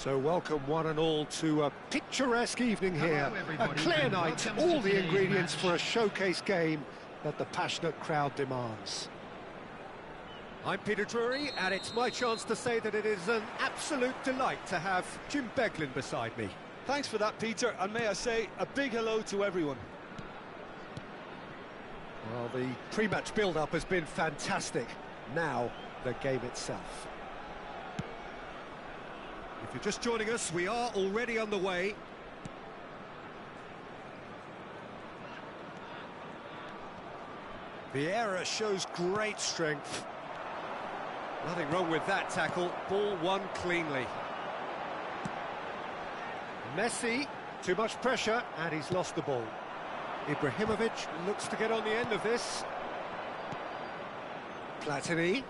So welcome one and all to a picturesque evening here. A clear night, all the ingredients for a showcase game that the passionate crowd demands. I'm Peter Drury, and it's my chance to say that it is an absolute delight to have Jim Beglin beside me. Thanks for that, Peter, and may I say a big hello to everyone. Well, the pre-match build-up has been fantastic. Now, the game itself. If you're just joining us, we are already underway. Vieira shows great strength. Nothing wrong with that tackle. Ball won cleanly. Messi, too much pressure, and he's lost the ball. Ibrahimovic looks to get on the end of this. Platini.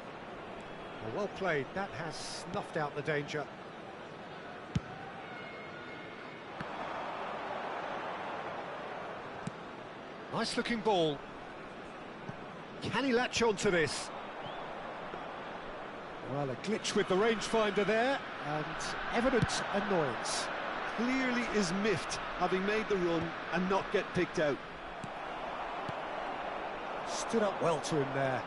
Well played, that has snuffed out the danger. Nice looking ball. Can he latch on to this? Well, a glitch with the rangefinder there, and evident annoyance. Clearly is miffed, having made the run and not get picked out. Stood up well to him there.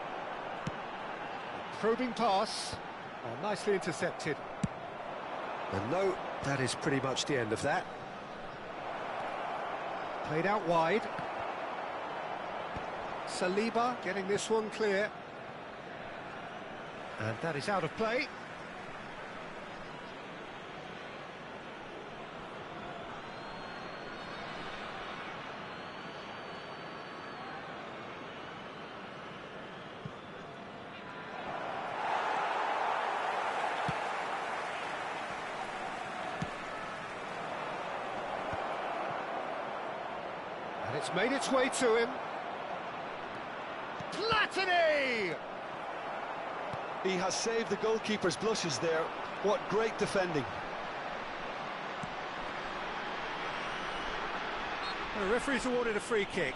Probing pass. Oh, nicely intercepted. And no, that is pretty much the end of that. Played out wide. Saliba getting this one clear. And that is out of play. And it's made its way to him. Platini! He has saved the goalkeeper's blushes there. What great defending. The referee's awarded a free kick.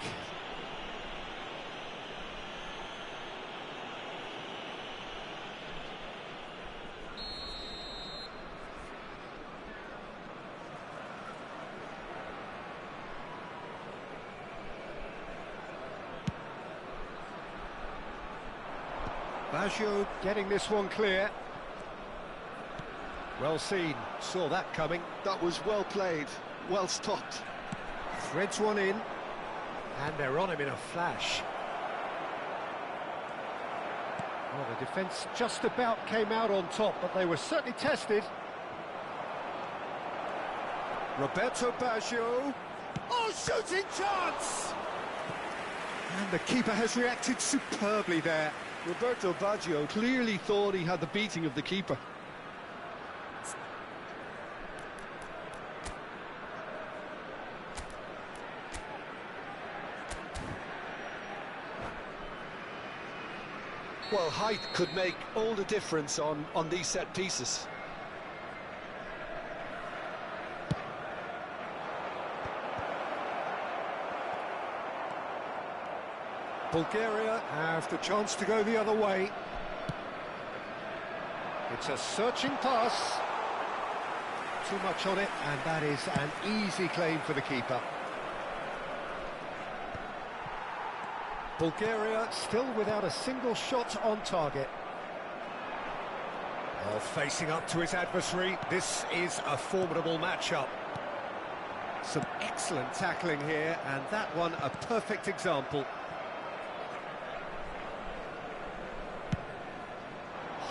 Baggio getting this one clear. Well seen, saw that coming. That was well played, well stopped. Threads one in, and they're on him in a flash. Well, the defence just about came out on top, but they were certainly tested. Roberto Baggio. Oh, shooting chance! And the keeper has reacted superbly there. Roberto Baggio clearly thought he had the beating of the keeper. Well, height could make all the difference on these set pieces. Bulgaria have the chance to go the other way. It's a searching pass. Too much on it, and that is an easy claim for the keeper. Bulgaria still without a single shot on target. Oh, facing up to his adversary, this is a formidable matchup. Some excellent tackling here, and that one a perfect example.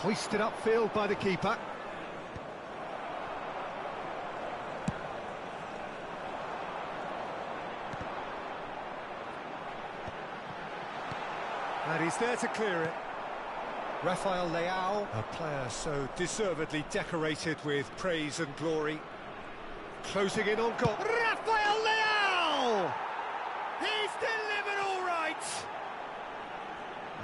Hoisted upfield by the keeper. And he's there to clear it. Rafael Leao, a player so deservedly decorated with praise and glory. Closing in on goal. Rafael Leao! He's delivered all right!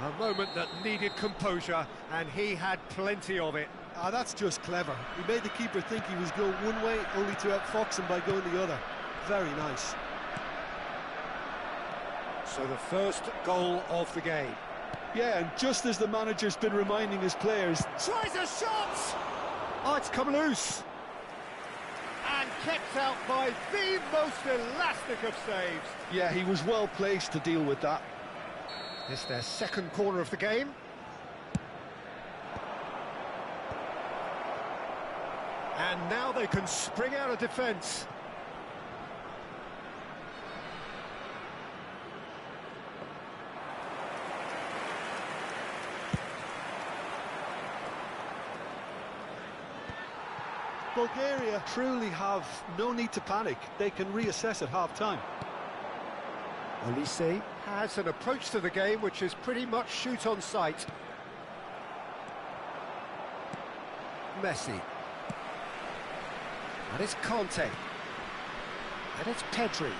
A moment that needed composure, and he had plenty of it. That's just clever. He made the keeper think he was going one way, only to outfox him by going the other. Very nice. So the first goal of the game. Yeah, and just as the manager's been reminding his players... Tries a shot! Oh, it's come loose. kept out by the most elastic of saves. Yeah, he was well placed to deal with that. It's their second corner of the game. And now they can spring out of defence. Bulgaria truly have no need to panic. They can reassess at half-time. Olise has an approach to the game which is pretty much shoot on sight. Messi. And it's Conte. And it's Pedri.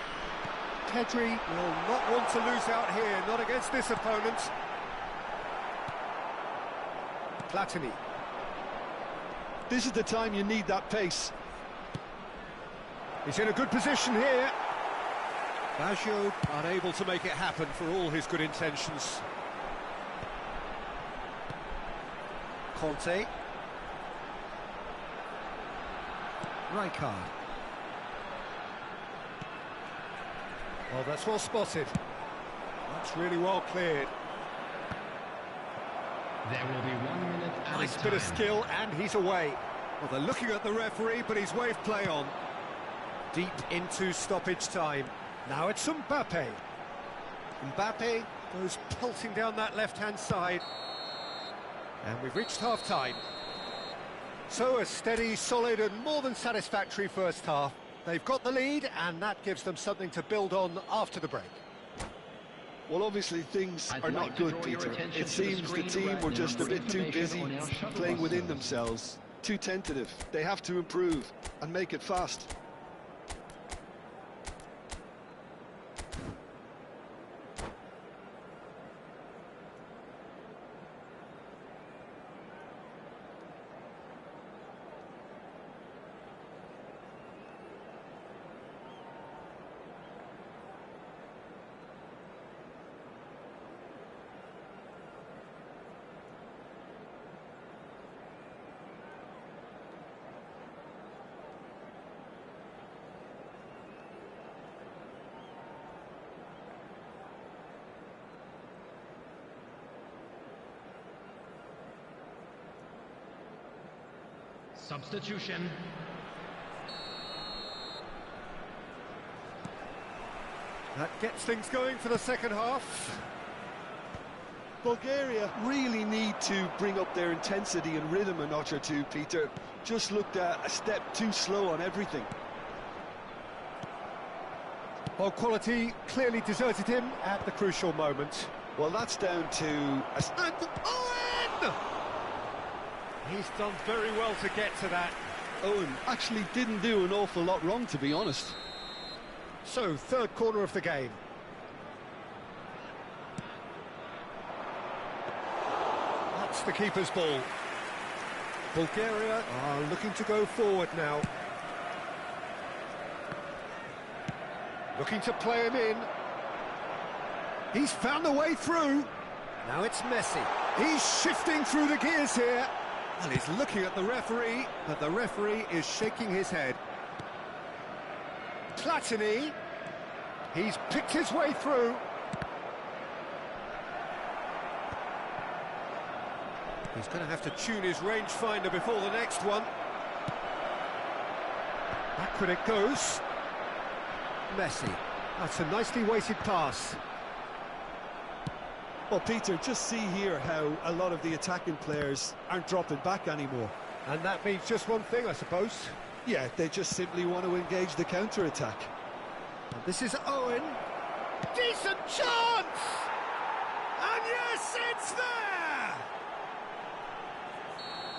Pedri will not want to lose out here, not against this opponent. Platini. This is the time you need that pace. He's in a good position here. Baggio unable to make it happen for all his good intentions. Conte. Rijkaard. Well, that's well spotted. That's really well cleared. There will be 1 minute added Nice time. bit of skill, and he's away. Well, they're looking at the referee, but he's waved play on. Deep into stoppage time. Now it's Mbappe. Mbappe goes pelting down that left-hand side. And we've reached half-time. So a steady, solid and more than satisfactory first half. They've got the lead, and that gives them something to build on after the break. Well, obviously things I'd are like not to good, draw your Peter. attention It to the seems the screen team right were now just a for bit too busy information on our shuttle playing within buses. themselves, too tentative. They have to improve and make it fast. Substitution. That gets things going for the second half. Bulgaria really need to bring up their intensity and rhythm a notch or two, Peter. Just looked a step too slow on everything. Ball quality clearly deserted him at the crucial moment. Well, that's down to... And Owen! He's done very well to get to that. Owen actually didn't do an awful lot wrong, to be honest. So, third corner of the game. That's the keeper's ball. Bulgaria are looking to go forward now. Looking to play him in. He's found a way through. Now it's Messi. He's shifting through the gears here. Well, he's looking at the referee, but the referee is shaking his head. Platini. He's picked his way through. He's going to have to tune his rangefinder before the next one. Backward it goes. Messi. That's a nicely weighted pass. Well, Peter, just see here how a lot of the attacking players aren't dropping back anymore. And that means just one thing, I suppose. Yeah, they just simply want to engage the counter-attack. And this is Owen. Decent chance! And yes, it's there!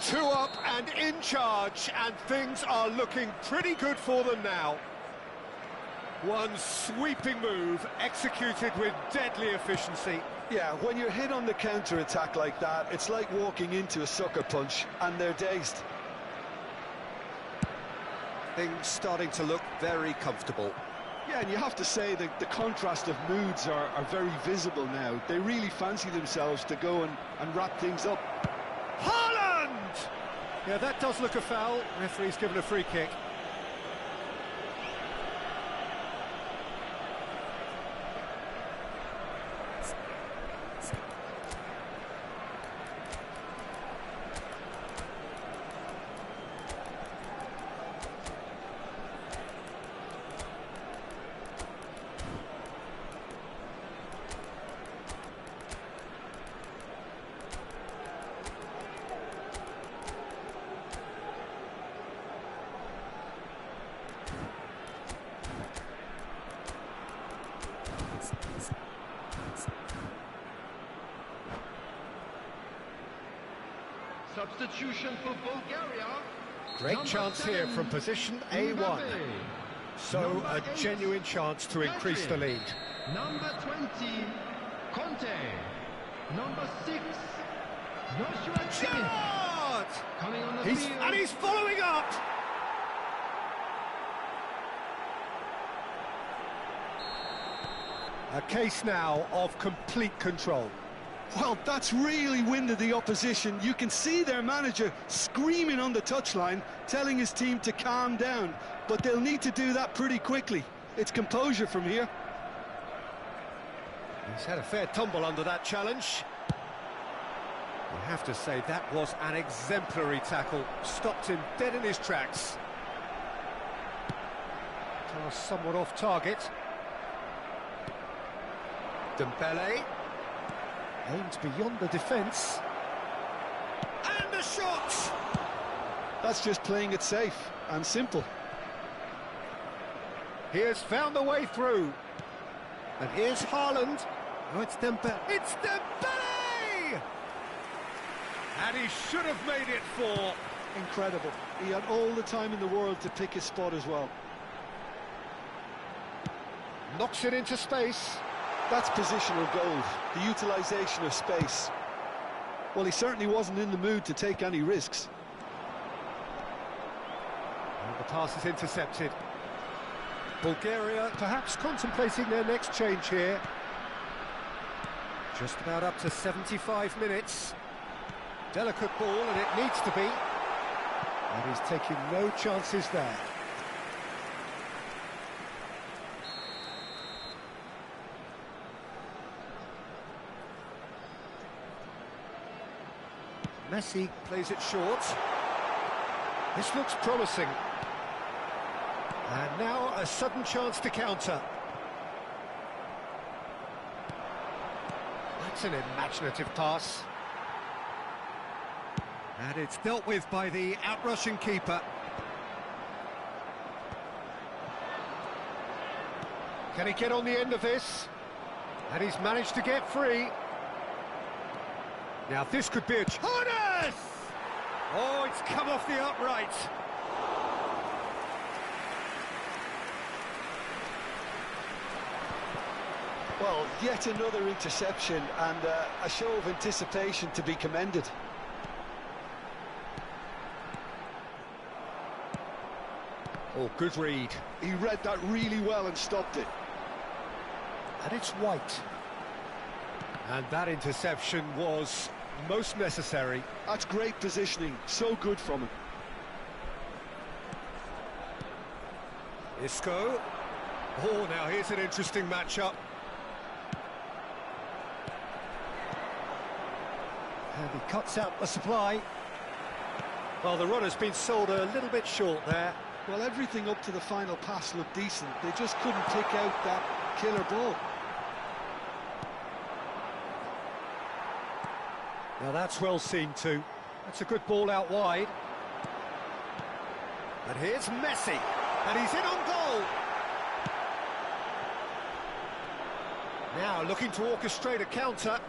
2 up and in charge, and things are looking pretty good for them now. One sweeping move, executed with deadly efficiency. Yeah, when you're hit on the counter-attack like that, it's like walking into a sucker punch, and they're dazed. Things starting to look very comfortable. Yeah, and you have to say that the contrast of moods are very visible now. They really fancy themselves to go and wrap things up. Haaland! Yeah, that does look a foul. Referee's given a free kick. Substitution for Bulgaria. Great Number chance 7, here from position A1. Mbappe. So Number a 8, genuine chance to increase the Pedri. lead. Number 20, Conte. Number 6, Joshua Kimmich. Shot! Coming on the And field. he's following up! A case now of complete control. Well, that's really winded the opposition. You can see their manager screaming on the touchline, telling his team to calm down. But they'll need to do that pretty quickly. It's composure from here. He's had a fair tumble under that challenge. You have to say that was an exemplary tackle. Stopped him dead in his tracks. Pass somewhat off target. Dembele. Aimed beyond the defence. And a shot! That's just playing it safe and simple. He has found a way through. And here's Haaland. Oh, it's Dembele. It's Dembele! And he should have made it 4. Incredible. He had all the time in the world to pick his spot as well. Knocks it into space. That's positional gold, the utilisation of space. Well, he certainly wasn't in the mood to take any risks. And the pass is intercepted. Bulgaria perhaps contemplating their next change here. Just about up to 75 minutes. Delicate ball, and it needs to be. And he's taking no chances there. Messi plays it short. This looks promising. And now a sudden chance to counter. That's an imaginative pass. And it's dealt with by the outrushing keeper. Can he get on the end of this? And he's managed to get free. Now this could be a chance! Oh, it's come off the upright. Well, yet another interception and a show of anticipation to be commended. Oh, good read. He read that really well and stopped it. And it's White. And that interception was most necessary. That's great positioning, so good from him. Isco. Oh, now here's an interesting matchup. And he cuts out the supply. Well, the run has been sold a little bit short there. Well, everything up to the final pass looked decent. They just couldn't pick out that killer ball. Now that's well seen too. That's a good ball out wide. And here's Messi. And he's in on goal. Now looking to orchestrate a counter.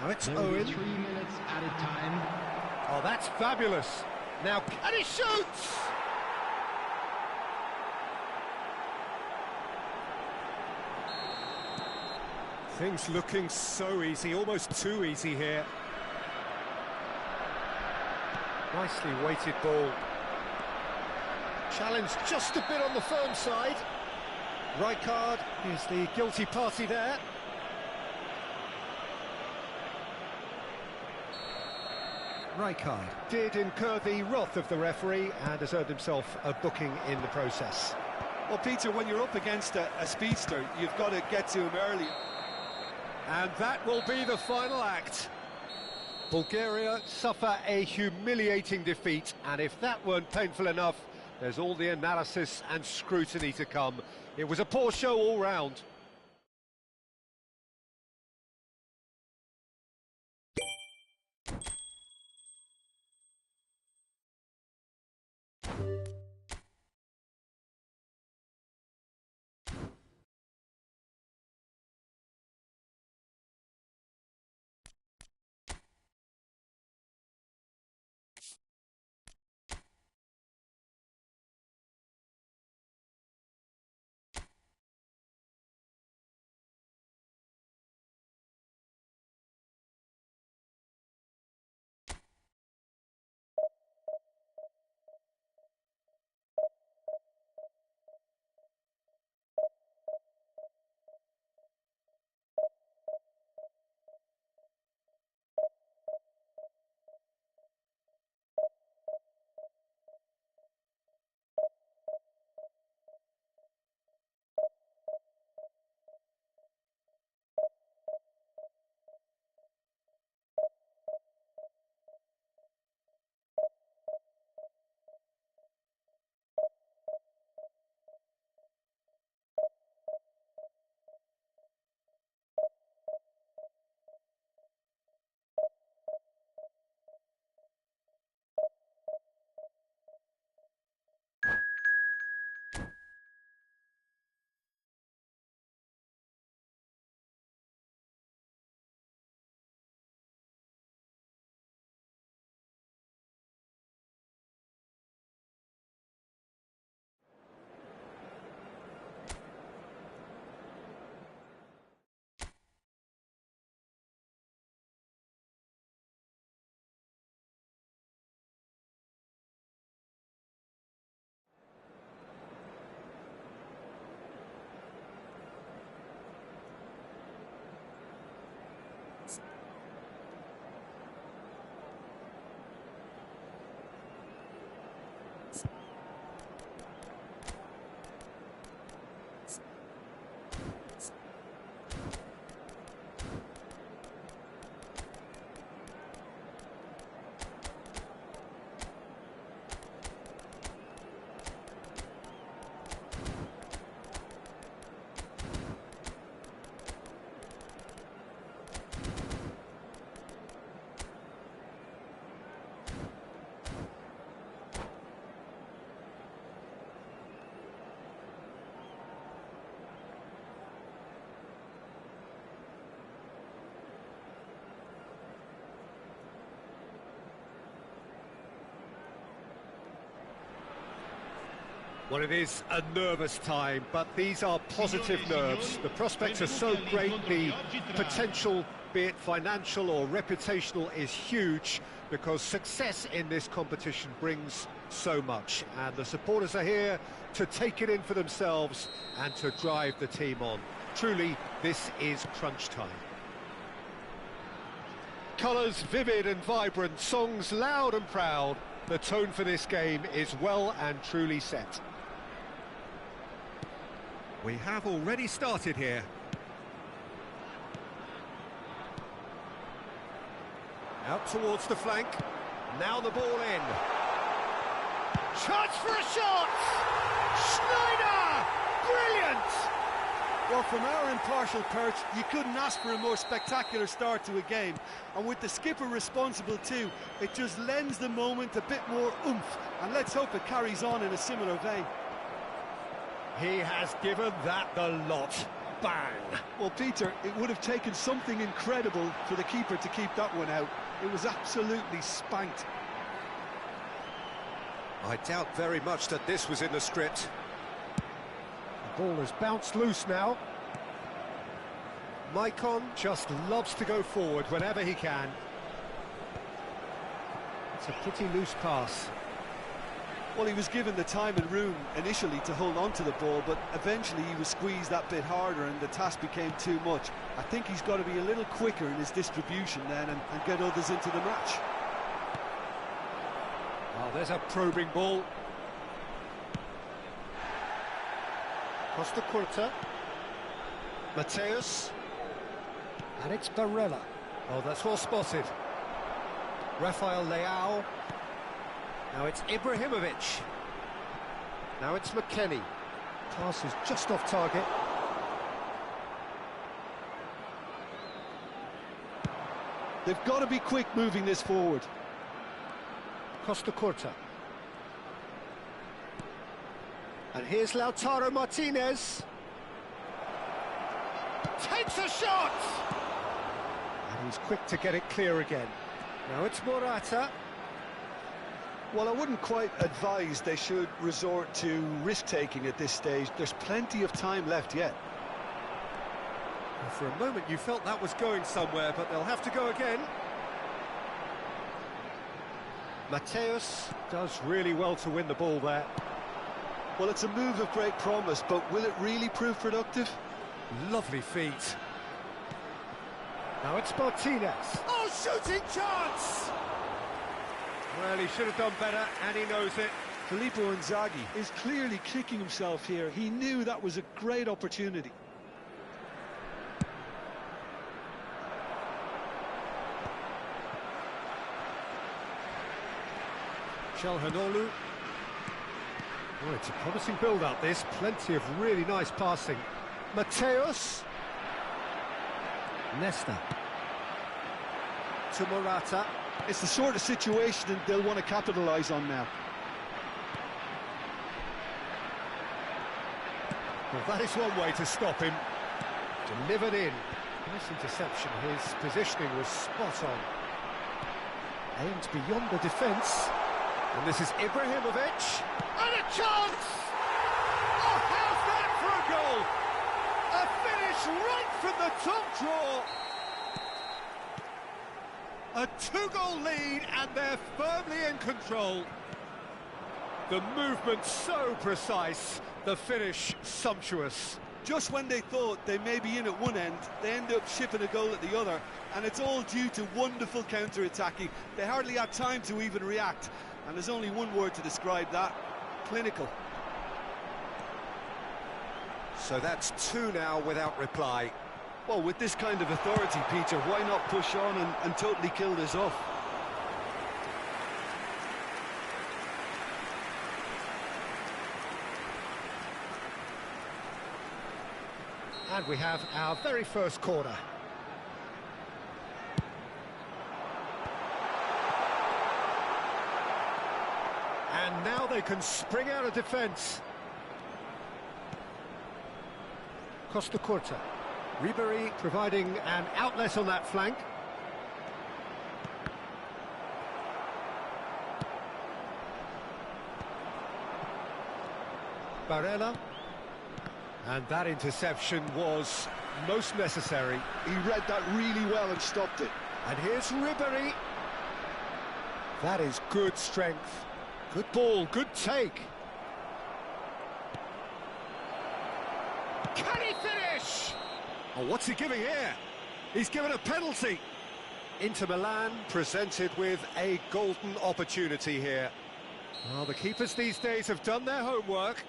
Now it's There will Owen. be 3 minutes added time. Oh, that's fabulous. Now, and he shoots! Things looking so easy, almost too easy here. Nicely weighted ball. Challenge just a bit on the firm side. Rijkaard is the guilty party there. Rijkaard did incur the wrath of the referee and has earned himself a booking in the process. Well, Peter, when you're up against a speedster, you've got to get to him early. And that will be the final act. Bulgaria suffer a humiliating defeat, and if that weren't painful enough, there's all the analysis and scrutiny to come. It was a poor show all round. Well, it is a nervous time, but these are positive nerves. The prospects are so great, the potential, be it financial or reputational, is huge, because success in this competition brings so much, and the supporters are here to take it in for themselves and to drive the team on. Truly, this is crunch time. Colours vivid and vibrant, songs loud and proud. The tone for this game is well and truly set. We have already started here. Out towards the flank. Now the ball in. Chance for a shot! Schneider! Brilliant! Well, from our impartial perch, you couldn't ask for a more spectacular start to a game. And with the skipper responsible too, it just lends the moment a bit more oomph. And let's hope it carries on in a similar vein. He has given that the lot. Bang! Well, Peter, it would have taken something incredible for the keeper to keep that one out. It was absolutely spanked. I doubt very much that this was in the script. The ball has bounced loose now. Maicon just loves to go forward whenever he can. It's a pretty loose pass. Well, he was given the time and room initially to hold on to the ball, but eventually he was squeezed that bit harder and the task became too much. I think he's got to be a little quicker in his distribution then and get others into the match. Oh, there's a probing ball. Costa Curta. Mateus. And it's Barella. Oh, that's well spotted. Rafael Leao. Now it's Ibrahimovic. Now it's McKennie. Pass is just off target. They've got to be quick moving this forward. Costa Curta. And here's Lautaro Martinez. Takes a shot! And he's quick to get it clear again. Now it's Morata. Well, I wouldn't quite advise they should resort to risk-taking at this stage. There's plenty of time left yet. Well, for a moment you felt that was going somewhere, but they'll have to go again. Mateus does really well to win the ball there. Well, it's a move of great promise, but will it really prove productive? Lovely feet. Now it's Martinez. Oh, shooting chance! Well, he should have done better, and he knows it. Filippo Inzaghi is clearly kicking himself here. He knew that was a great opportunity. Calhanoglu. Oh, it's a promising build-up, this. Plenty of really nice passing. Mateus. Nesta. To Morata. It's the sort of situation that they'll want to capitalise on now. Well, that is one way to stop him. Delivered in. Nice interception. His positioning was spot on. Aimed beyond the defence. And this is Ibrahimovic. And a chance! Oh, how's that for a goal? A finish right from the top draw. A two-goal lead, and they're firmly in control. The movement so precise, the finish sumptuous. Just when they thought they may be in at one end, they end up shipping a goal at the other, and it's all due to wonderful counter-attacking. They hardly had time to even react, and there's only one word to describe that: clinical. So that's two now without reply. Well, with this kind of authority, Peter, why not push on and totally kill this off? And we have our very first corner. And now they can spring out of defence. Costa Curta. Ribéry providing an outlet on that flank. Barella. And that interception was most necessary. He read that really well and stopped it. And here's Ribéry. That is good strength. Good ball, good take. Can he finish? Oh, what's he giving here? He's given a penalty. Inter Milan presented with a golden opportunity here. Well, the keepers these days have done their homework.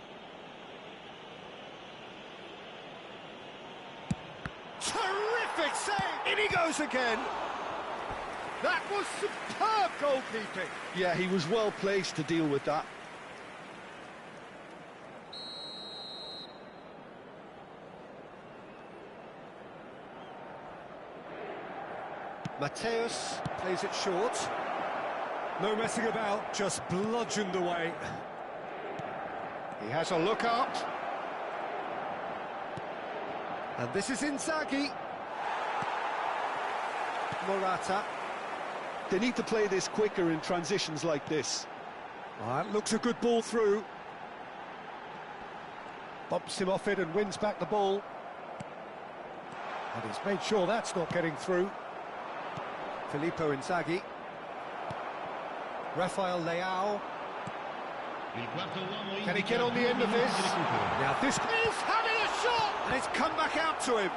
Terrific save! In he goes again. That was superb goalkeeping. Yeah, he was well placed to deal with that. Mateus plays it short. No messing about, just bludgeoned away. He has a look up. And this is Inzaghi. Morata. They need to play this quicker in transitions like this. That looks a good ball through. Bumps him off it and wins back the ball. And he's made sure that's not getting through. Filippo Inzaghi. Rafael Leao. Can he get on the end of this? Now this is having a shot! And it's come back out to him.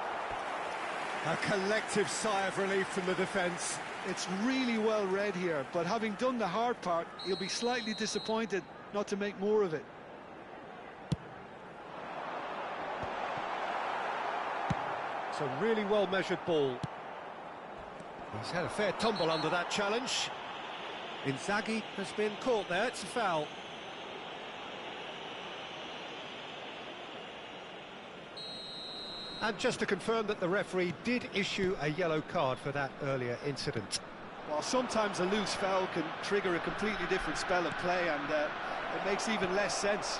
A collective sigh of relief from the defence. It's really well read here, but having done the hard part, he'll be slightly disappointed not to make more of it. It's a really well-measured ball. He's had a fair tumble under that challenge. Inzaghi has been caught there, it's a foul. And just to confirm that the referee did issue a yellow card for that earlier incident. Well, sometimes a loose foul can trigger a completely different spell of play, and it makes even less sense.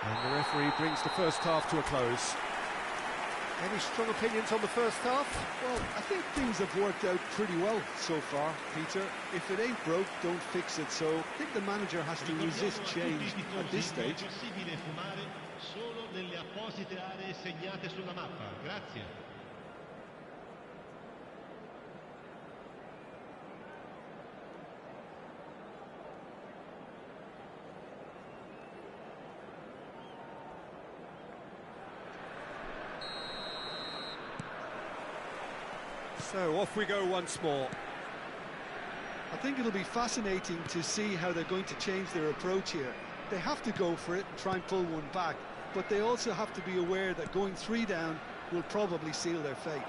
And the referee brings the first half to a close. Any strong opinions on the first half? Well, I think things have worked out pretty well so far, Peter. If it ain't broke, don't fix it. So I think the manager has to resist change at this stage. Solo nelle apposite aree segnate sulla mappa. Grazie. So off we go once more. I think it'll be fascinating to see how they're going to change their approach here. They have to go for it and try and pull one back, but they also have to be aware that going 3 down will probably seal their fate.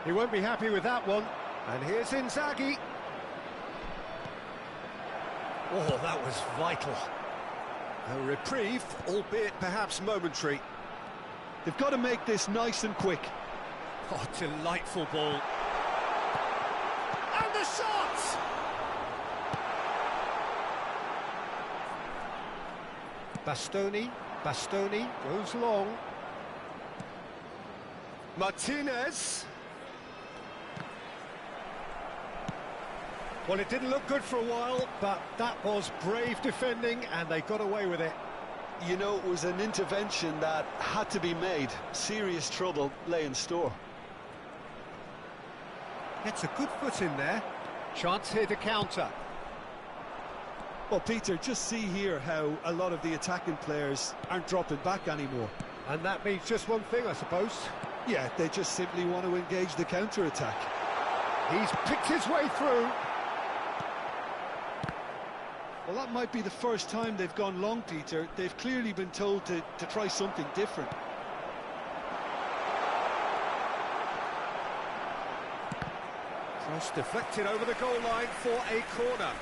He won't be happy with that one. And here's Inzaghi. Oh, that was vital. A reprieve, albeit perhaps momentary. They've got to make this nice and quick. Oh, delightful ball. And the shot! Bastoni goes long. Martinez. Well, it didn't look good for a while, but that was brave defending, and they got away with it. You know, it was an intervention that had to be made. Serious trouble lay in store. Gets a good foot in there. Chance here to counter. Well, Peter, just see here how a lot of the attacking players aren't dropping back anymore. And that means just one thing, I suppose. Yeah, they just simply want to engage the counter-attack. He's picked his way through. Well, that might be the first time they've gone long, Peter. They've clearly been told to try something different. Cross deflected over the goal line for a corner.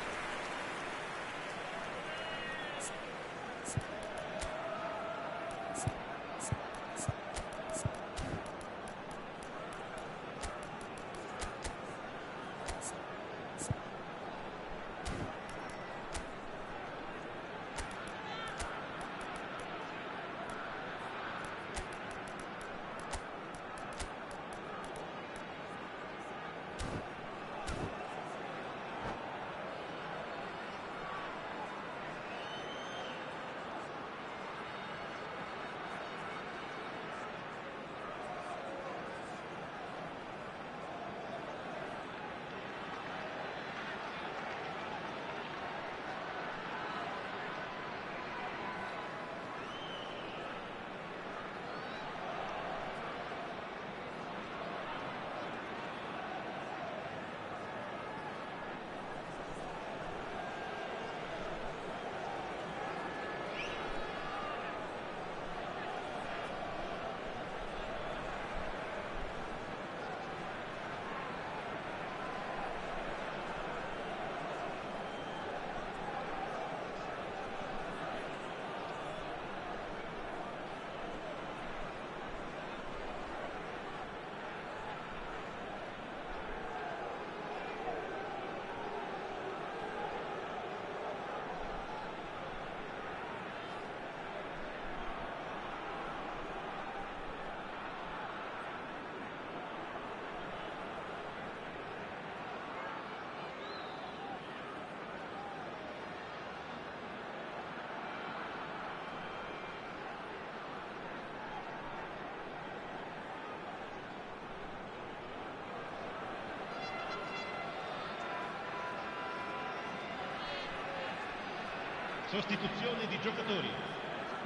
Sostituzione di giocatori.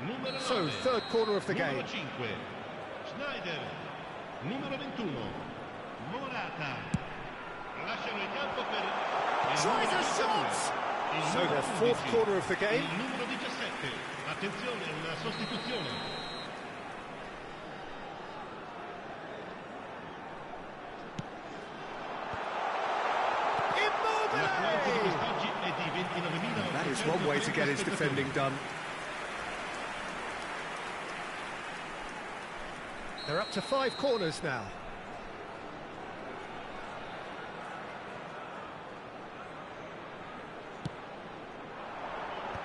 Numero 9. So, third corner of the game. Numero 5. Schneider. Numero 21. Morata. Lasciano il campo per il Tries numero a 22. shot! Il So numero their fourth 11. corner of the game. Il numero 17. Attenzione, una sostituzione. L'affluenza di quest'oggi è di 29.000. That is one way to get his defending done. They're up to 5 corners now.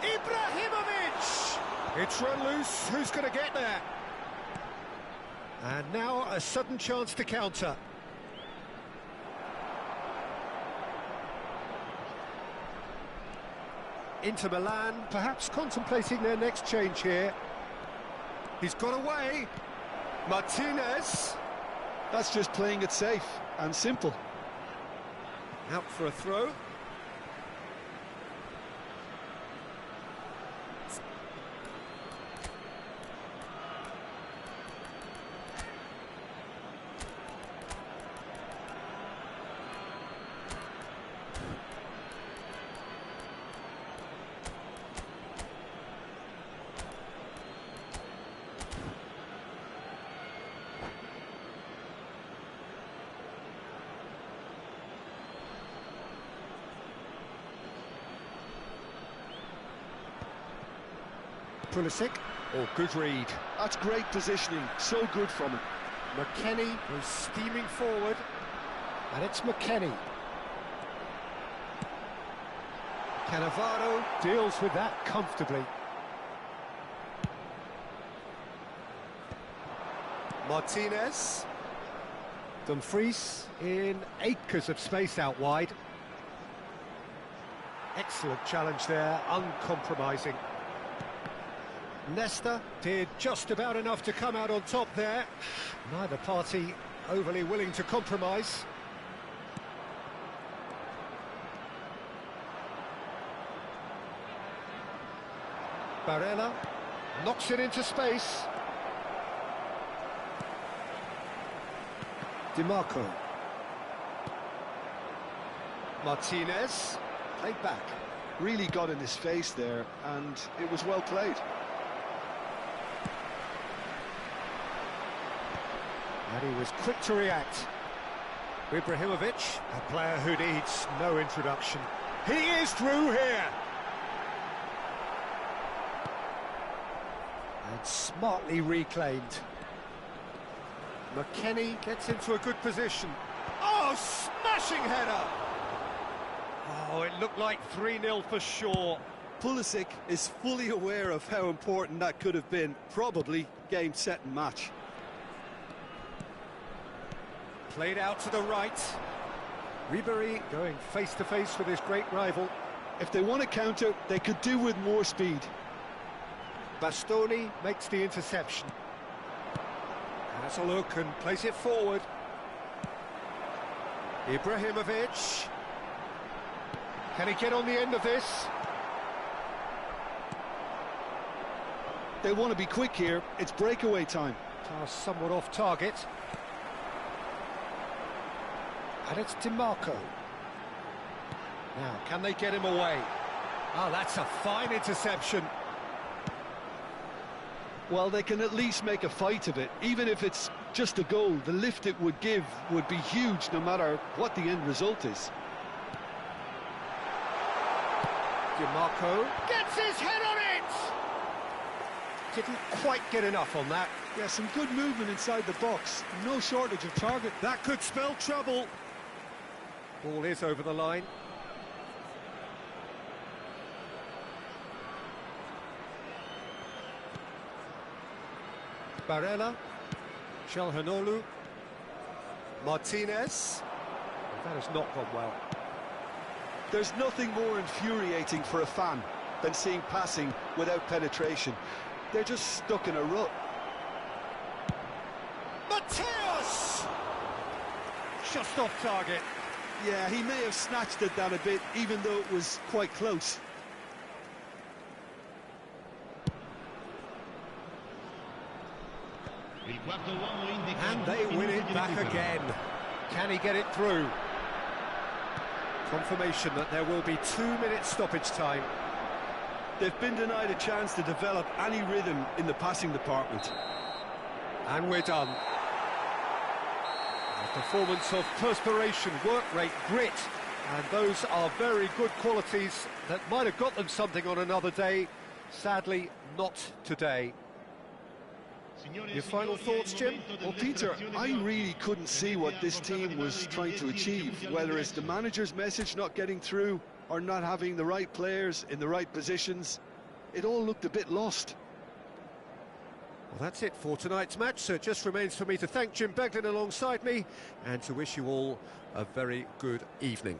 Ibrahimovic! It's run loose. Who's going to get there? And now a sudden chance to counter. Inter Milan, perhaps contemplating their next change here. He's got away. Martinez. That's just playing it safe and simple. Out for a throw. Pulisic. Oh, good read. That's great positioning, so good from him. McKennie was steaming forward, and it's McKennie. Cannavaro deals with that comfortably. Martinez. Dumfries in acres of space out wide. Excellent challenge there, uncompromising. Nesta did just about enough to come out on top there. Neither party overly willing to compromise. Barella knocks it into space. DiMarco. Martinez, played back. Really got in his face there, and it was well played. And he was quick to react. Ibrahimovic, a player who needs no introduction. He is through here. And smartly reclaimed. McKennie gets into a good position. Oh, smashing header! Oh, it looked like 3-0 for sure. Pulisic is fully aware of how important that could have been. Probably game, set and match. Played out to the right. Ribéry going face-to-face with his great rival. If they want to counter, they could do with more speed. Bastoni makes the interception. Has a look and plays it forward. Ibrahimovic. Can he get on the end of this? They want to be quick here. It's breakaway time. Pass somewhat off target. And it's DiMarco. Now, can they get him away? Oh, that's a fine interception. Well, they can at least make a fight of it. Even if it's just a goal, the lift it would give would be huge no matter what the end result is. DiMarco gets his head on it! Didn't quite get enough on that. Yeah, some good movement inside the box. No shortage of target. That could spell trouble. Ball is over the line. Barella, Calhanoglu, Martinez. That has not gone well. There's nothing more infuriating for a fan than seeing passing without penetration. They're just stuck in a rut. Mateus! Just off target. Yeah, he may have snatched at that a bit, even though it was quite close. Il quarto uomo indica And they 2 win minuti it di back recupero. again. Can he get it through? Confirmation that there will be 2 minutes stoppage time. They've been denied a chance to develop any rhythm in the passing department. And we're done. A performance of perspiration, work rate, grit, and those are very good qualities that might have got them something on another day. Sadly, not today. Signore e Your final signori, thoughts, è il Jim? momento Well, Peter, dell'estrazione I di oggi. really couldn't see what this team was trying to achieve, whether it's the manager's message not getting through or not having the right players in the right positions. It all looked a bit lost. Well, that's it for tonight's match, so it just remains for me to thank Jim Beglin alongside me and to wish you all a very good evening.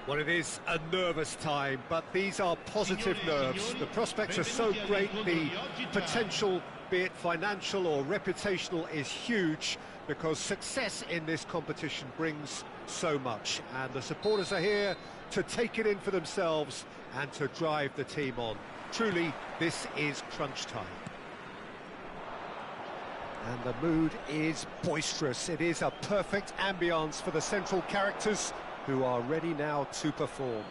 Well, it is a nervous time, but these are positive nerves. The prospects are so great, the potential, be it financial or reputational, is huge because success in this competition brings so much. And the supporters are here to take it in for themselves and to drive the team on. Truly, this is crunch time. And the mood is boisterous. It is a perfect ambience for the central characters, who are ready now to perform.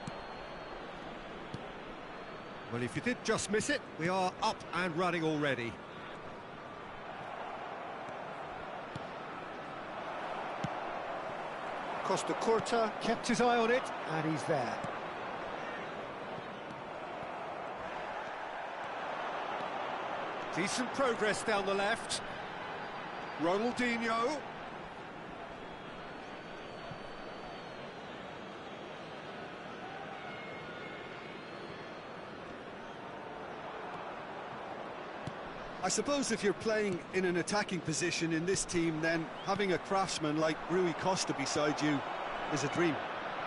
Well, if you did just miss it, we are up and running already. Costa Curta kept his eye on it, and he's there. Decent progress down the left. Ronaldinho. I suppose if you're playing in an attacking position in this team, then having a craftsman like Rui Costa beside you is a dream.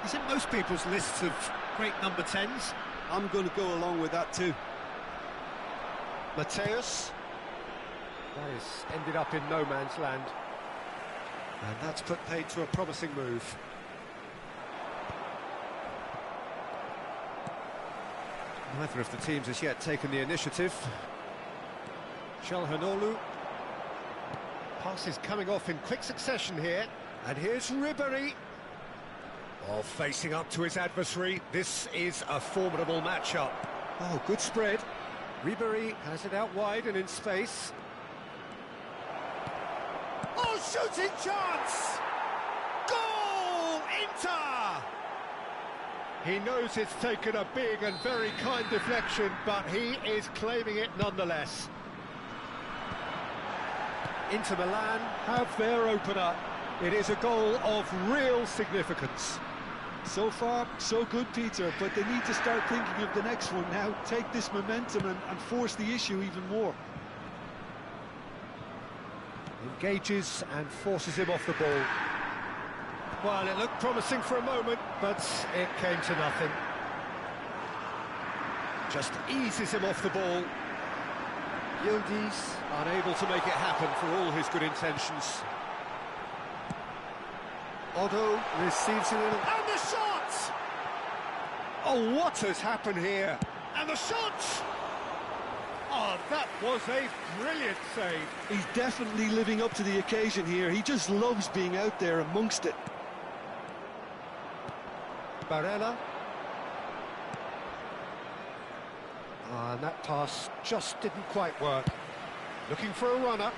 He's in most people's lists of great number 10s. I'm going to go along with that too. Mateus. That has ended up in no man's land. And that's put paid to a promising move. Neither of the teams has yet taken the initiative. Çalhanoğlu. Passes coming off in quick succession here. And here's Ribéry. Oh, facing up to his adversary. This is a formidable matchup. Oh, good spread. Ribéry has it out wide and in space. Oh, shooting chance! Goal! Inter! He knows it's taken a big and very kind deflection, but he is claiming it nonetheless. Inter Milan have their opener. It is a goal of real significance. So far, so good, Peter, but they need to start thinking of the next one now. Take this momentum and force the issue even more. Engages and forces him off the ball. Well, it looked promising for a moment, but it came to nothing. Just eases him off the ball. Yildiz unable to make it happen for all his good intentions. Otto receives a little... And the shot! Oh, what has happened here? And the shot! Oh, that was a brilliant save. He's definitely living up to the occasion here. He just loves being out there amongst it. Barella. And that pass just didn't quite work. Looking for a runner.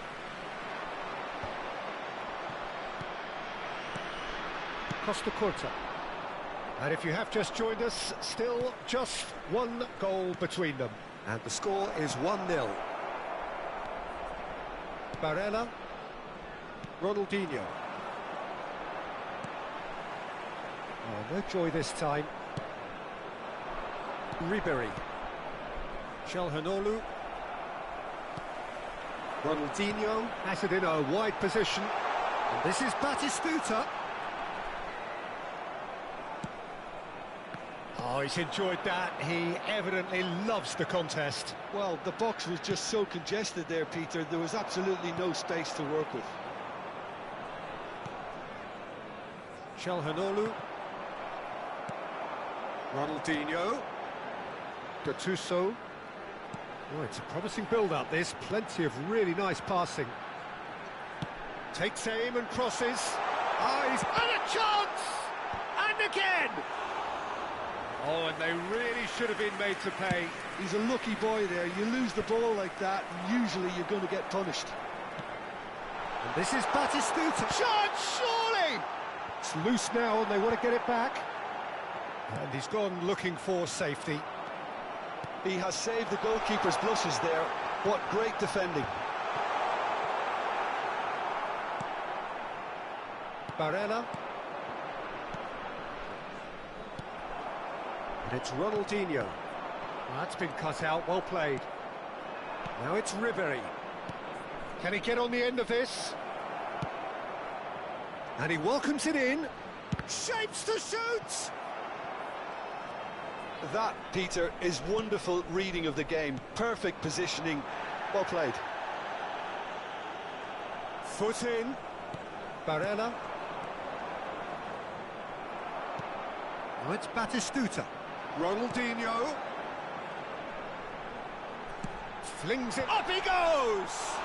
Costa Curta. And if you have just joined us, still just one goal between them. And the score is 1-0. Barella. Ronaldinho. Oh, no joy this time. Ribéry. Çalhanoğlu. Ronaldinho has it in a wide position. And this is Batistuta. Oh, he's enjoyed that. He evidently loves the contest. Well, the box was just so congested there, Peter. There was absolutely no space to work with. Çalhanoğlu. Ronaldinho. Gattuso. Oh, it's a promising build-up, this. Plenty of really nice passing. Takes aim and crosses. Eyes. And a chance! And again! Oh, and they really should have been made to pay. He's a lucky boy there. You lose the ball like that, and usually you're going to get punished. And this is Batistuta. Shot, surely! It's loose now, and they want to get it back. And he's gone looking for safety. He has saved the goalkeeper's blushes there. What great defending. Barella. And it's Ronaldinho. Well, that's been cut out, well played. Now it's Ribéry. Can he get on the end of this? And he welcomes it in. Shapes to shoot! That, Peter, is wonderful reading of the game. Perfect positioning. Well played. Foot in. Barella. Now it's Batistuta. Ronaldinho. Flings it. Up he goes!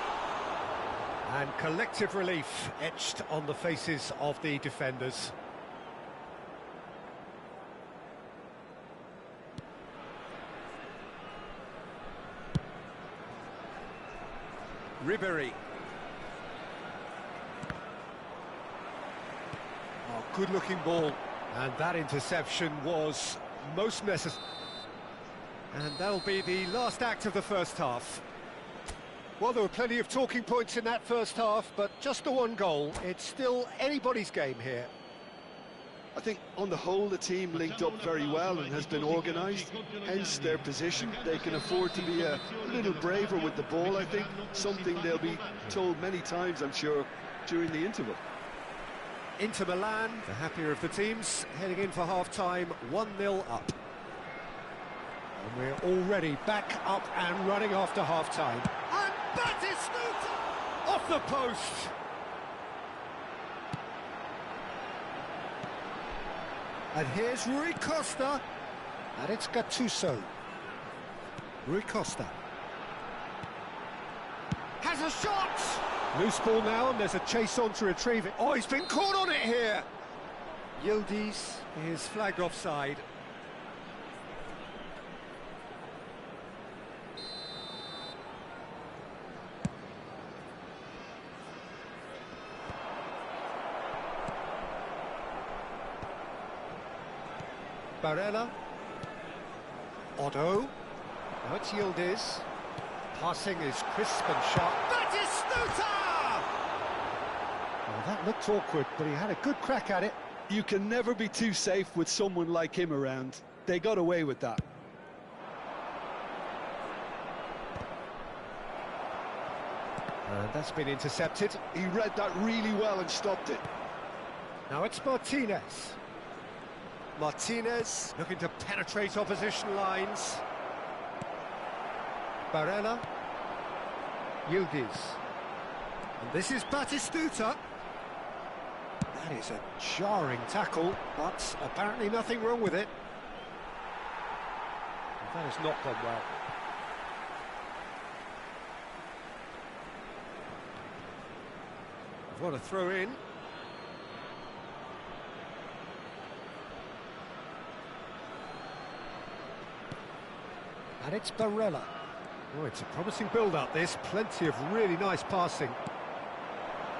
And collective relief etched on the faces of the defenders. Ribéry. Oh, good-looking ball. And that interception was most necessary. And that'll be the last act of the first half. Well, there were plenty of talking points in that first half, but just the one goal. It's still anybody's game here. I think on the whole the team linked up very well and has been organised, hence their position. They can afford to be a little braver with the ball, I think, something they'll be told many times, I'm sure, during the interval. Inter Milan, the happier of the teams, heading in for half-time, 1-0 up. And we're already back up and running after half-time. And Batistuta! Off the post! And here's Rui Costa. And it's Gattuso. Rui Costa. Has a shot! Loose ball now, and there's a chase on to retrieve it. Oh, he's been caught on it here! Yildiz is flagged offside. Barella. Otto. Now it's Yildiz. Passing is crisp and sharp. Batistuta! Well, that looked awkward, but he had a good crack at it. You can never be too safe with someone like him around. They got away with that. And that's been intercepted. He read that really well and stopped it. Now it's Martinez. Martinez looking to penetrate opposition lines. Barella. Yildiz. And this is Batistuta. That is a jarring tackle, but apparently nothing wrong with it. That has not gone well. What a throw in. And it's Barella. Oh, it's a promising build-up, this. Plenty of really nice passing.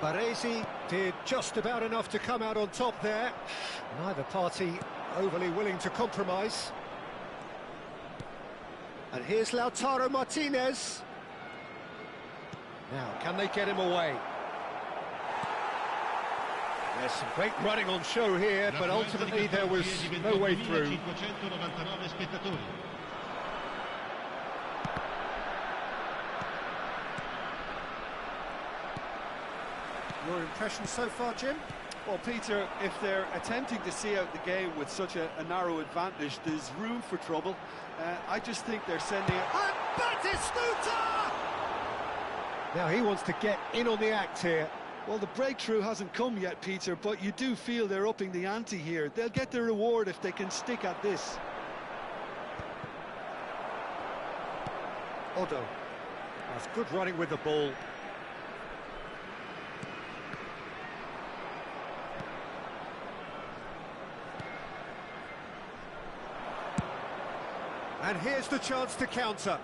Baresi did just about enough to come out on top there. Neither party overly willing to compromise. And here's Lautaro Martinez. Now, can they get him away? There's some great running on show here, but ultimately there was no way through. Your impression so far, Jim? Well, Peter, if they're attempting to see out the game with such a narrow advantage, there's room for trouble. I just think they're sending it... And Batistuta! Now he wants to get in on the act here. Well, the breakthrough hasn't come yet, Peter, but you do feel they're upping the ante here. They'll get their reward if they can stick at this. Otto. That's good running with the ball. And here's the chance to counter.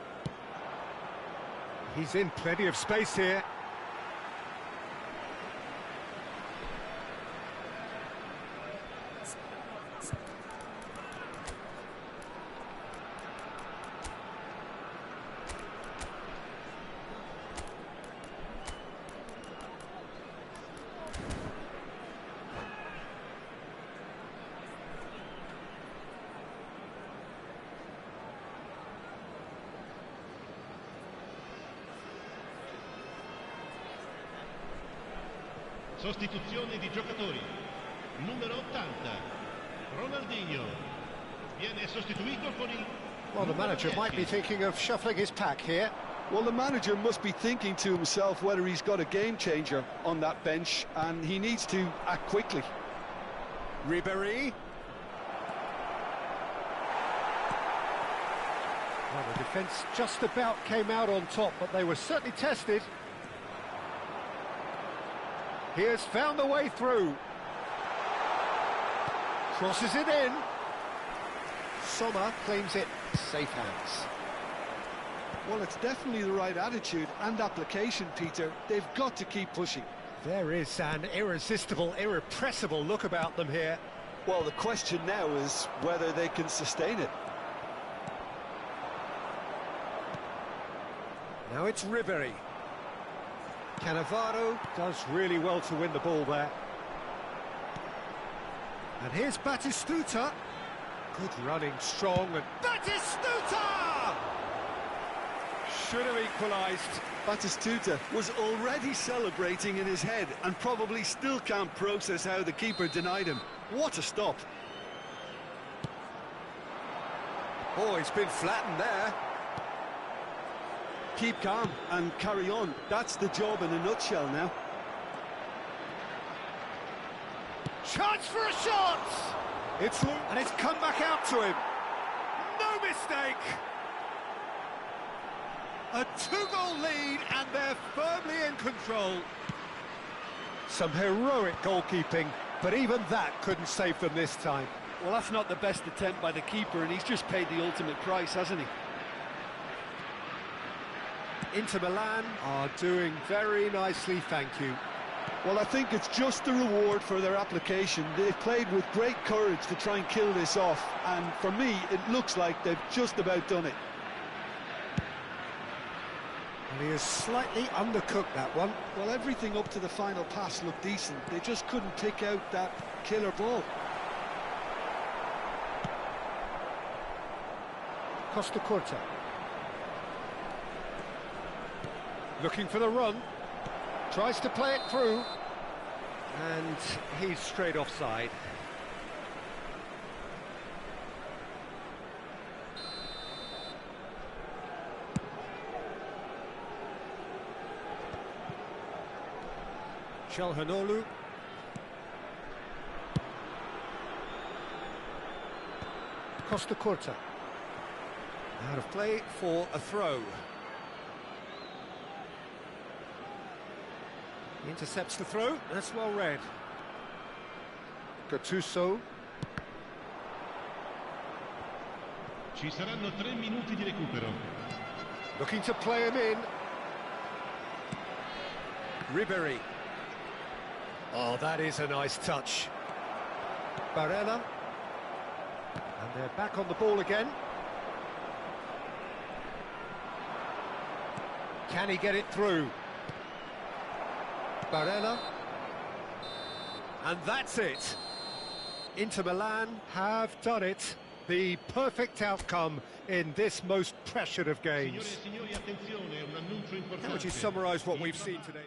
He's in plenty of space here. Sostituzione di giocatori. Numero 80, Ronaldinho. Viene sostituito con il... Well, the manager might be thinking of shuffling his pack here. Well, the manager must be thinking to himself whether he's got a game changer on that bench, and he needs to act quickly. Ribéry. Well, the defence just about came out on top, but they were certainly tested. He has found the way through. Crosses it in. Sommer claims it. Safe hands. Well, it's definitely the right attitude and application, Peter. They've got to keep pushing. There is an irresistible, irrepressible look about them here. Well, the question now is whether they can sustain it. Now it's Ribery. Cannavaro does really well to win the ball there. And here's Batistuta. Good running, strong, and Batistuta! Should have equalised. Batistuta was already celebrating in his head and probably still can't process how the keeper denied him. What a stop. Oh, he's been flattened there. Keep calm and carry on. That's the job in a nutshell now. Chance for a shot! It's loose, and it's come back out to him. No mistake! A two-goal lead, and they're firmly in control. Some heroic goalkeeping, but even that couldn't save them this time. Well, that's not the best attempt by the keeper, and he's just paid the ultimate price, hasn't he? Inter Milan are doing very nicely, thank you. Well, I think it's just the reward for their application. They've played with great courage to try and kill this off, and for me, it looks like they've just about done it. And he has slightly undercooked that one. Well, everything up to the final pass looked decent. They just couldn't pick out that killer ball. Costacurta. Looking for the run. Tries to play it through. And he's straight offside. Çalhanoğlu. Costacurta. Out of play for a throw. Intercepts the throw, that's well read. Gattuso. Ci saranno 3 minuti di recupero. Looking to play him in. Ribery. Oh, that is a nice touch. Barella. And they're back on the ball again. Can he get it through? Barella. And that's it. Inter Milan have done it. The perfect outcome in this most pressured of games. How would you summarise what we've seen today?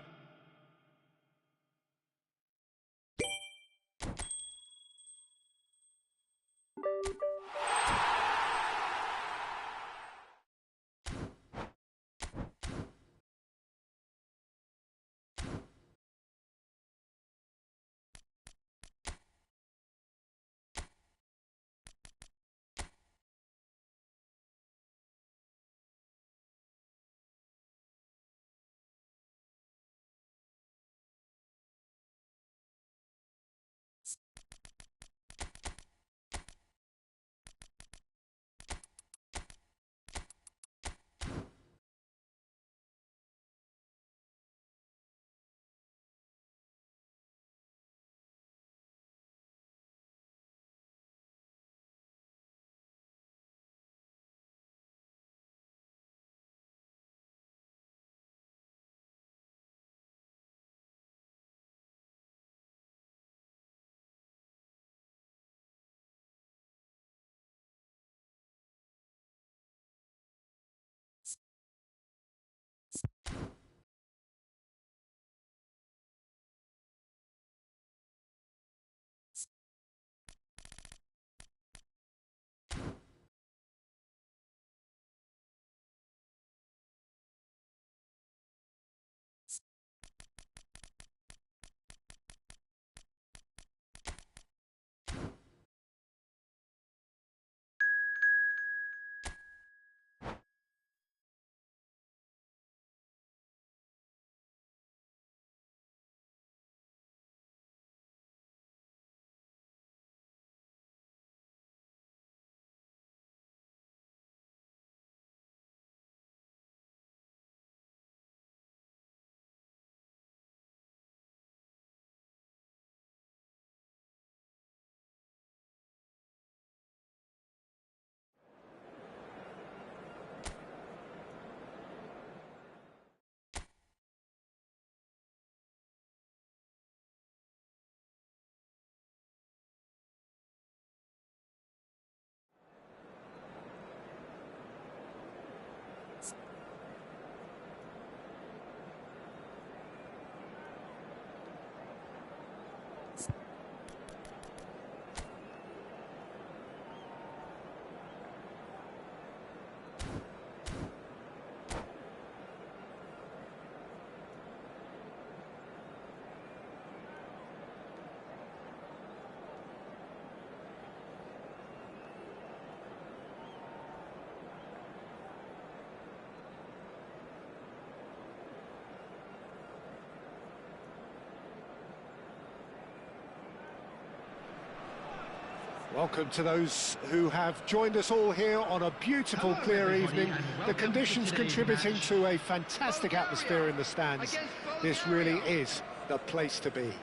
Welcome to those who have joined us all here on a beautiful, clear evening. The conditions contributing to a fantastic atmosphere in the stands. This really is the place to be.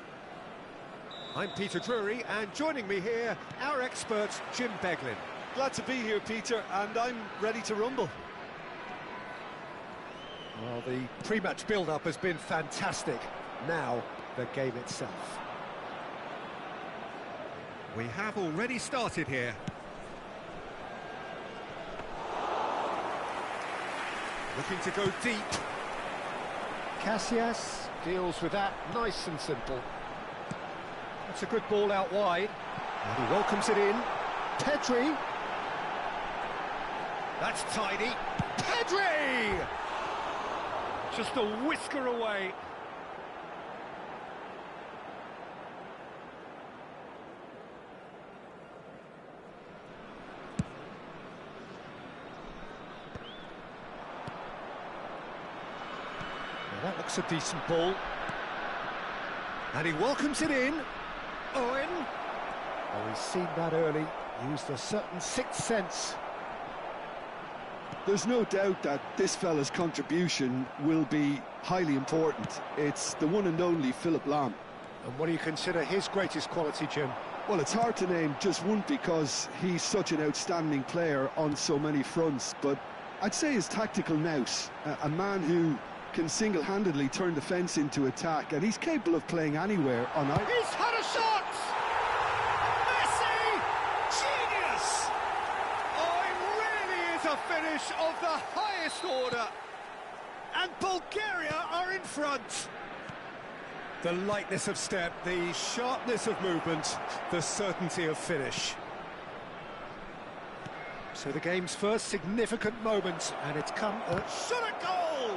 I'm Peter Drury, and joining me here, our expert, Jim Beglin. Glad to be here, Peter, and I'm ready to rumble. Well, the pre-match build-up has been fantastic. Now, the game itself. We have already started here. Looking to go deep. Casillas deals with that nice and simple. That's a good ball out wide. And he welcomes it in. Pedri. That's tidy. Pedri! Just a whisker away. That looks a decent ball. And he welcomes it in. Owen. Oh, he's seen that early. Used a certain sixth sense. There's no doubt that this fella's contribution will be highly important. It's the one and only Philipp Lahm. And what do you consider his greatest quality, Jim? Well, it's hard to name just one because he's such an outstanding player on so many fronts, but I'd say his tactical nous, a man who can single-handedly turn defence into attack, and he's capable of playing anywhere on either. He's had a shot! Messi! Genius! Oh, it really is a finish of the highest order. And Bulgaria are in front. The lightness of step, the sharpness of movement, the certainty of finish. So the game's first significant moment, and it's come a shot at goal!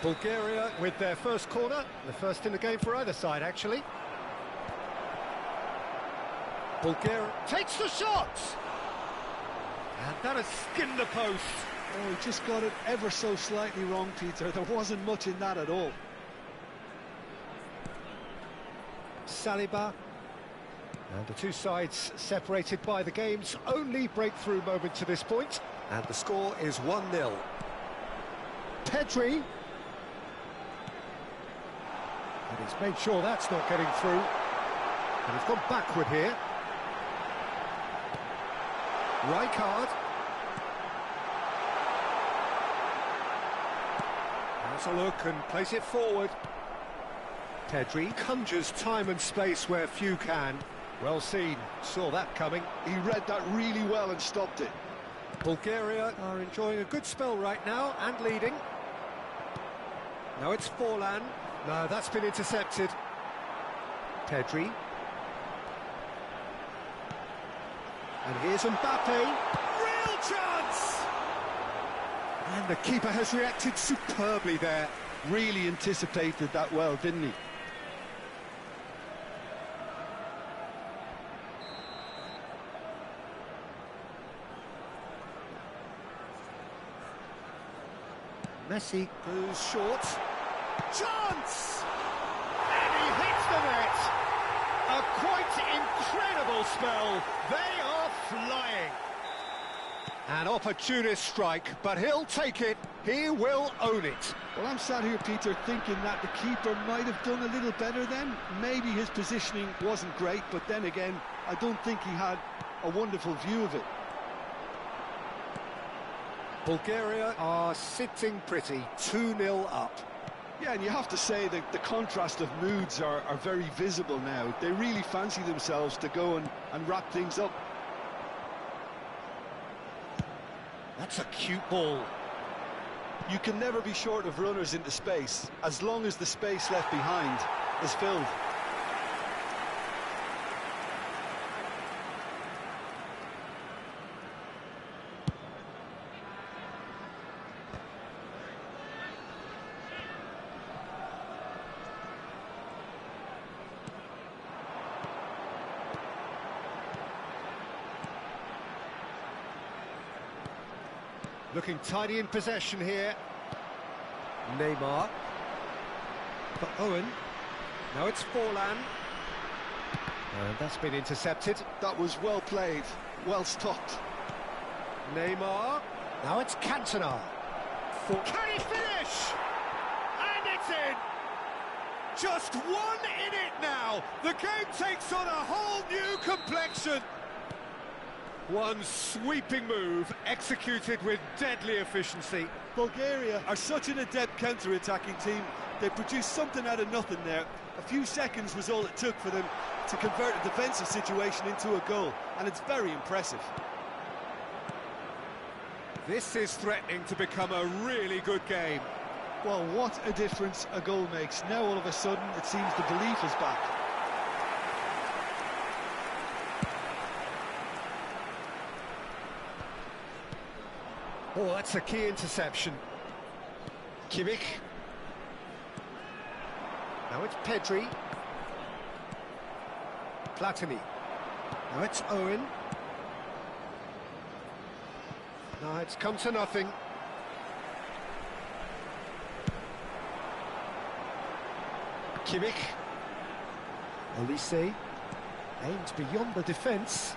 Bulgaria with their first corner, the first in the game for either side, actually. Bulgaria takes the shot! And that has skinned the post. Oh, he just got it ever so slightly wrong, Peter. There wasn't much in that at all. Saliba. And the two sides separated by the game's only breakthrough moment to this point. And the score is 1-0. Pedri. And he's made sure that's not getting through. And he's gone backward here. Rijkaard. Has a look and plays it forward. Pedri conjures time and space where few can. Well seen, saw that coming. He read that really well and stopped it. Bulgaria are enjoying a good spell right now and leading. Now it's Forlan. No, that's been intercepted. Pedri. And here's Mbappe. Real chance! And the keeper has reacted superbly there. Really anticipated that well, didn't he? Messi goes short. Chance! And he hits the net. A quite incredible spell. They are flying. An opportunist strike, but he'll take it. He will own it. Well, I'm sat here, Peter, thinking that the keeper might have done a little better then. Maybe his positioning wasn't great, but then again, I don't think he had a wonderful view of it. Bulgaria are sitting pretty, 2-0 up. Yeah, and you have to say that the contrast of moods are very visible now. They really fancy themselves to go and wrap things up. That's a cute ball. You can never be short of runners into space, as long as the space left behind is filled. Looking tidy in possession here. Neymar. For Owen. Now it's Forlan. And that's been intercepted. That was well played, well stopped. Neymar. Now it's Cantona. Can he finish? And it's in! Just 1 in it now! The game takes on a whole new complexion! One sweeping move, executed with deadly efficiency. Bulgaria are such an adept counter-attacking team. They produced something out of nothing there. A few seconds was all it took for them to convert a defensive situation into a goal, and it's very impressive. This is threatening to become a really good game. Well, what a difference a goal makes. Now all of a sudden it seems the belief is back. Oh, that's a key interception. Kimmich. Now it's Pedri. Platini. Now it's Owen. Now it's come to nothing. Kimmich. Olise aims beyond the defence.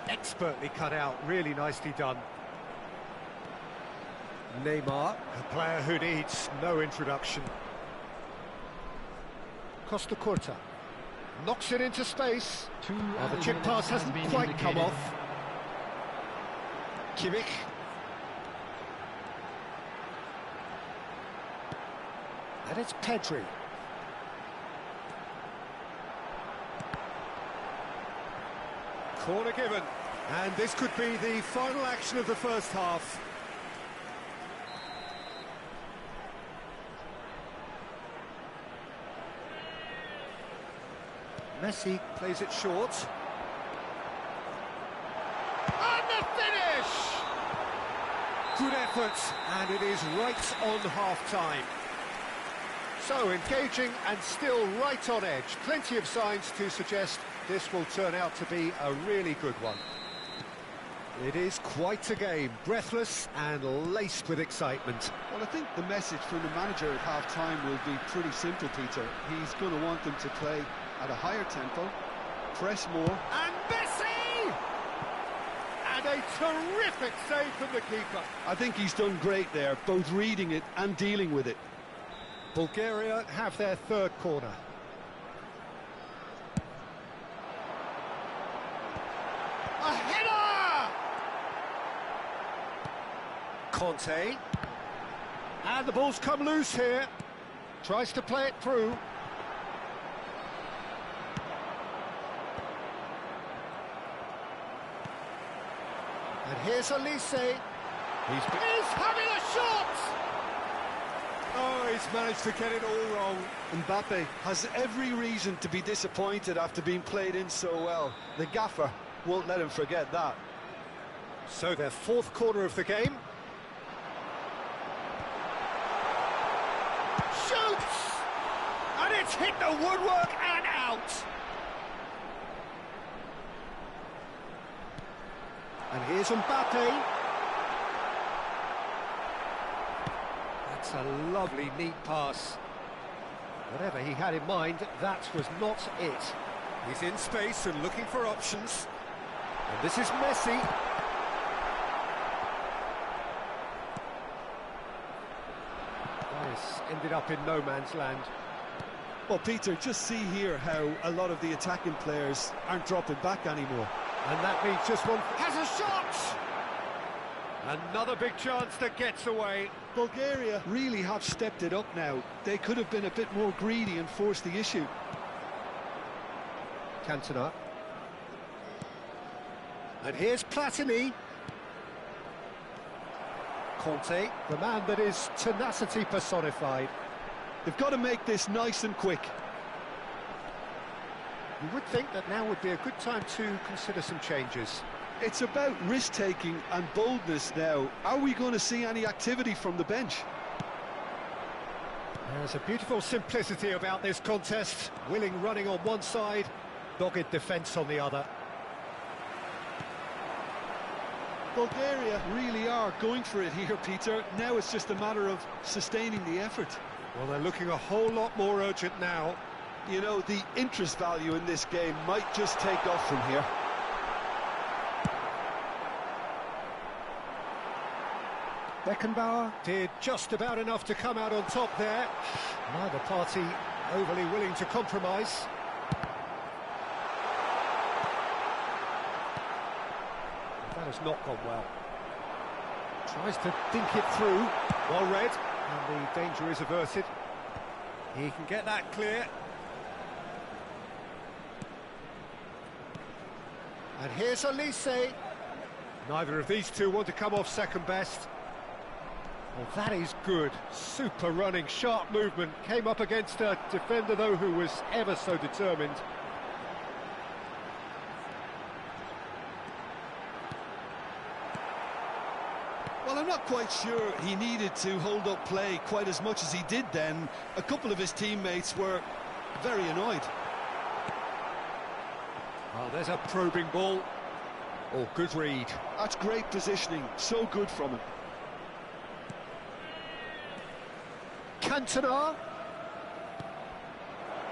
Expertly cut out, really nicely done. Neymar, a player who needs no introduction. Costa Curta knocks it into space. The chip pass hasn't quite come off. Kimmich. And it's Pedri. Corner given. And this could be the final action of the first half. Messi plays it short. And the finish! Good effort, and it is right on half-time. So engaging and still right on edge. Plenty of signs to suggest this will turn out to be a really good one. It is quite a game, breathless and laced with excitement. Well, I think the message from the manager at half-time will be pretty simple, Peter. He's going to want them to play at a higher tempo, press more. And Messi! And a terrific save from the keeper. I think he's done great there, both reading it and dealing with it. Bulgaria have their third corner. A header! Conte. And the ball's come loose here. Tries to play it through. And here's Olise. He's having a shot! Oh, he's managed to get it all wrong. Mbappe has every reason to be disappointed after being played in so well. The gaffer won't let him forget that. So their fourth corner of the game. Shoots! And it's hit the woodwork and out. And here's Mbappe. That's a lovely, neat pass. Whatever he had in mind, that was not it. He's in space and looking for options. And this is Messi. This ended up in no man's land. Well, Peter, just see here how a lot of the attacking players aren't dropping back anymore. And that means just one... Has a shot! Another big chance that gets away. Bulgaria really have stepped it up now. They could have been a bit more greedy and forced the issue. Cantona. And here's Platini. Conte, the man that is tenacity personified. They've got to make this nice and quick. You would think that now would be a good time to consider some changes. It's about risk-taking and boldness now. Are we going to see any activity from the bench? There's a beautiful simplicity about this contest. Willing running on one side, dogged defence on the other. Bulgaria really are going for it here, Peter. Now it's just a matter of sustaining the effort. Well, they're looking a whole lot more urgent now. You know, the interest value in this game might just take off from here. Beckenbauer did just about enough to come out on top there. Neither party overly willing to compromise. That has not gone well. Tries to dink it through. Well read, and the danger is averted. He can get that clear. And here's Olise. Neither of these two want to come off second best. Well, that is good. Super running, sharp movement. Came up against a defender, though, who was ever so determined. Well, I'm not quite sure he needed to hold up play quite as much as he did then. A couple of his teammates were very annoyed. Oh, there's a probing ball. Oh, good read. That's great positioning. So good from him. Cantona.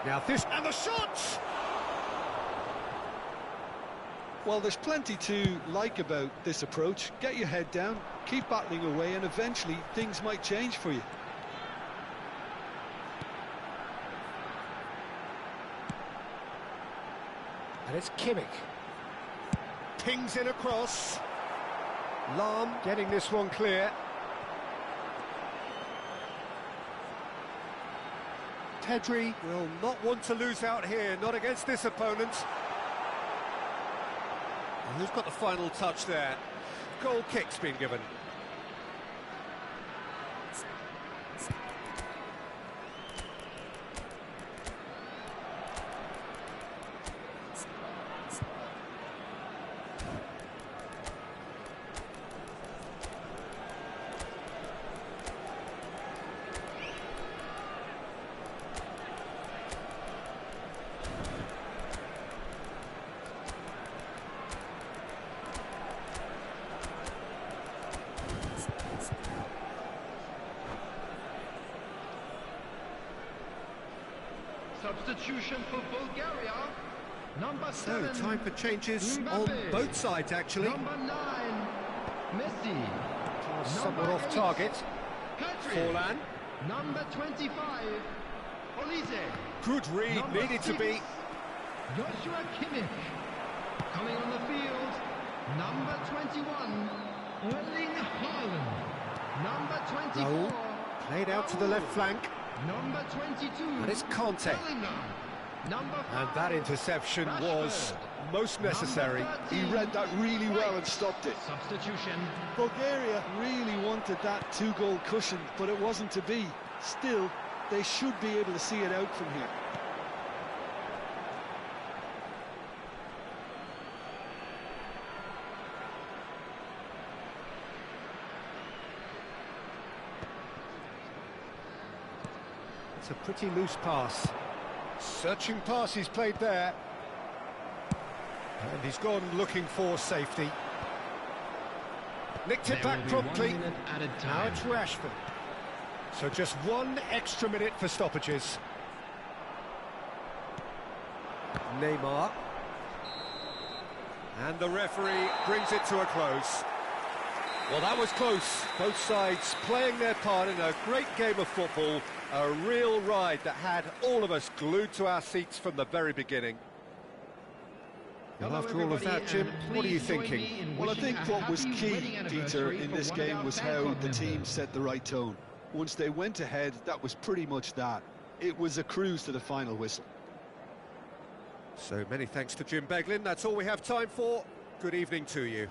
Now this, and the shots! Well, there's plenty to like about this approach. Get your head down, keep battling away, and eventually things might change for you. And it's Kimmich. Pings in across. Lahm getting this one clear. Pedri will not want to lose out here, not against this opponent. And who's got the final touch there? Goal kick's been given. Substitution for Bulgaria. Number 7. So, time for changes Mbappe. on both sides, actually. Number 9. Messi. Somewhat off target. Pedri. Forlan. Number 25. Olise. Good read, Number needed to 6, be. Joshua Kimmich. Coming on the field. Number 21. Erling Haaland. Number 24. Raul. Played out to the left flank. Number 22. And it's Conte. Bellingham. Number 5. And that interception was Rashford. most necessary. Number He 13. read that really well and stopped it. Substitution. Bulgaria really wanted that two-goal cushion, but it wasn't to be. Still, they should be able to see it out from here. It's a pretty loose pass. Searching pass he's played there. And he's gone looking for safety. Nicked it back promptly. Now it's Rashford. So just 1 extra minute for stoppages. Neymar. And the referee brings it to a close. Well, that was close. Both sides playing their part in a great game of football. A real ride that had all of us glued to our seats from the very beginning. Well, after all of that, Jim, what are you thinking? Well, I think what was key, Peter, in this game was how the team set the right tone. Once they went ahead, that was pretty much that. It was a cruise to the final whistle. So many thanks to Jim Beglin. That's all we have time for. Good evening to you.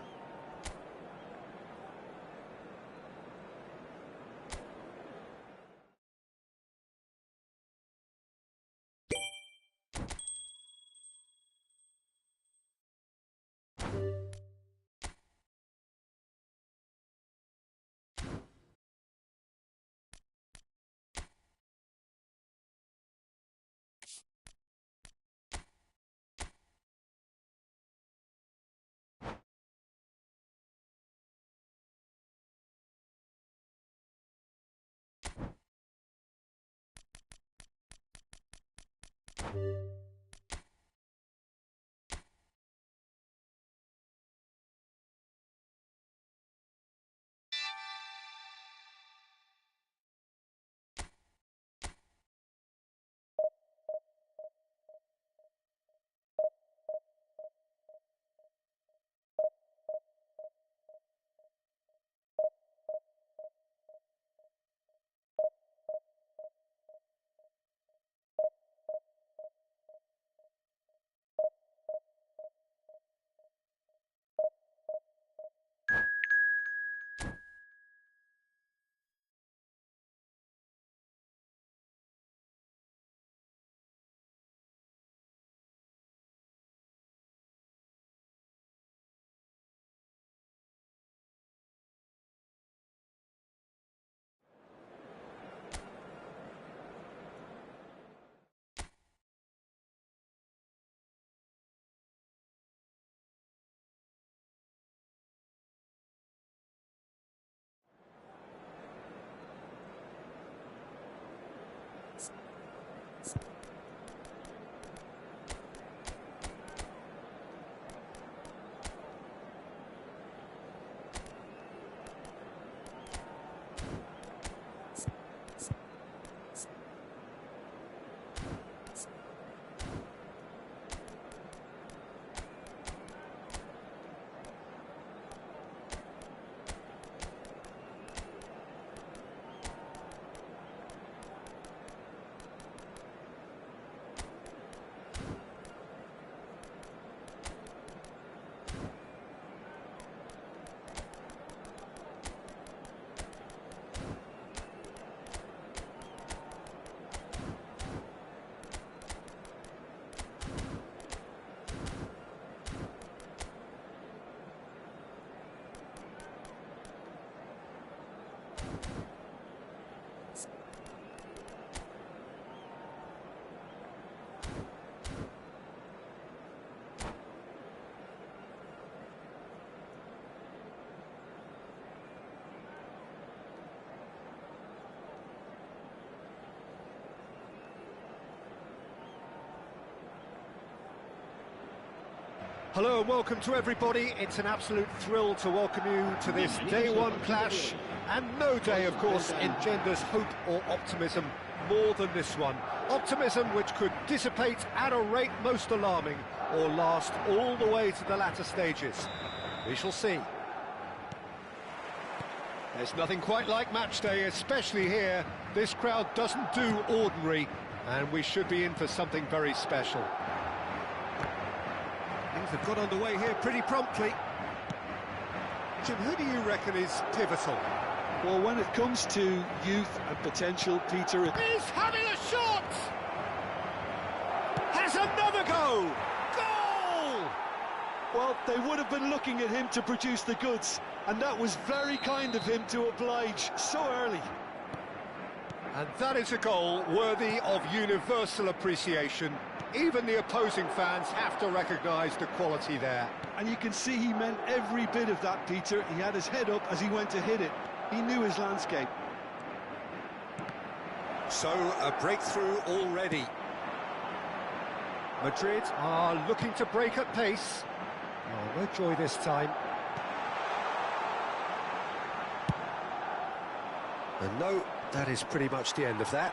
Hello and welcome to everybody. It's an absolute thrill to welcome you to this day one clash. And no day, of course, engenders hope or optimism more than this one. Optimism which could dissipate at a rate most alarming or last all the way to the latter stages. We shall see. There's nothing quite like match day, especially here. This crowd doesn't do ordinary, and we should be in for something very special. Things have got underway here pretty promptly. Jim, who do you reckon is pivotal? Well, when it comes to youth and potential, Peter... He's having a shot! Has another go! Goal! Well, they would have been looking at him to produce the goods, and that was very kind of him to oblige so early. And that is a goal worthy of universal appreciation. Even the opposing fans have to recognise the quality there. And you can see he meant every bit of that, Peter. He had his head up as he went to hit it. He knew his landscape. So, a breakthrough already. Madrid are looking to break at pace. Oh, no joy this time. And no, that is pretty much the end of that.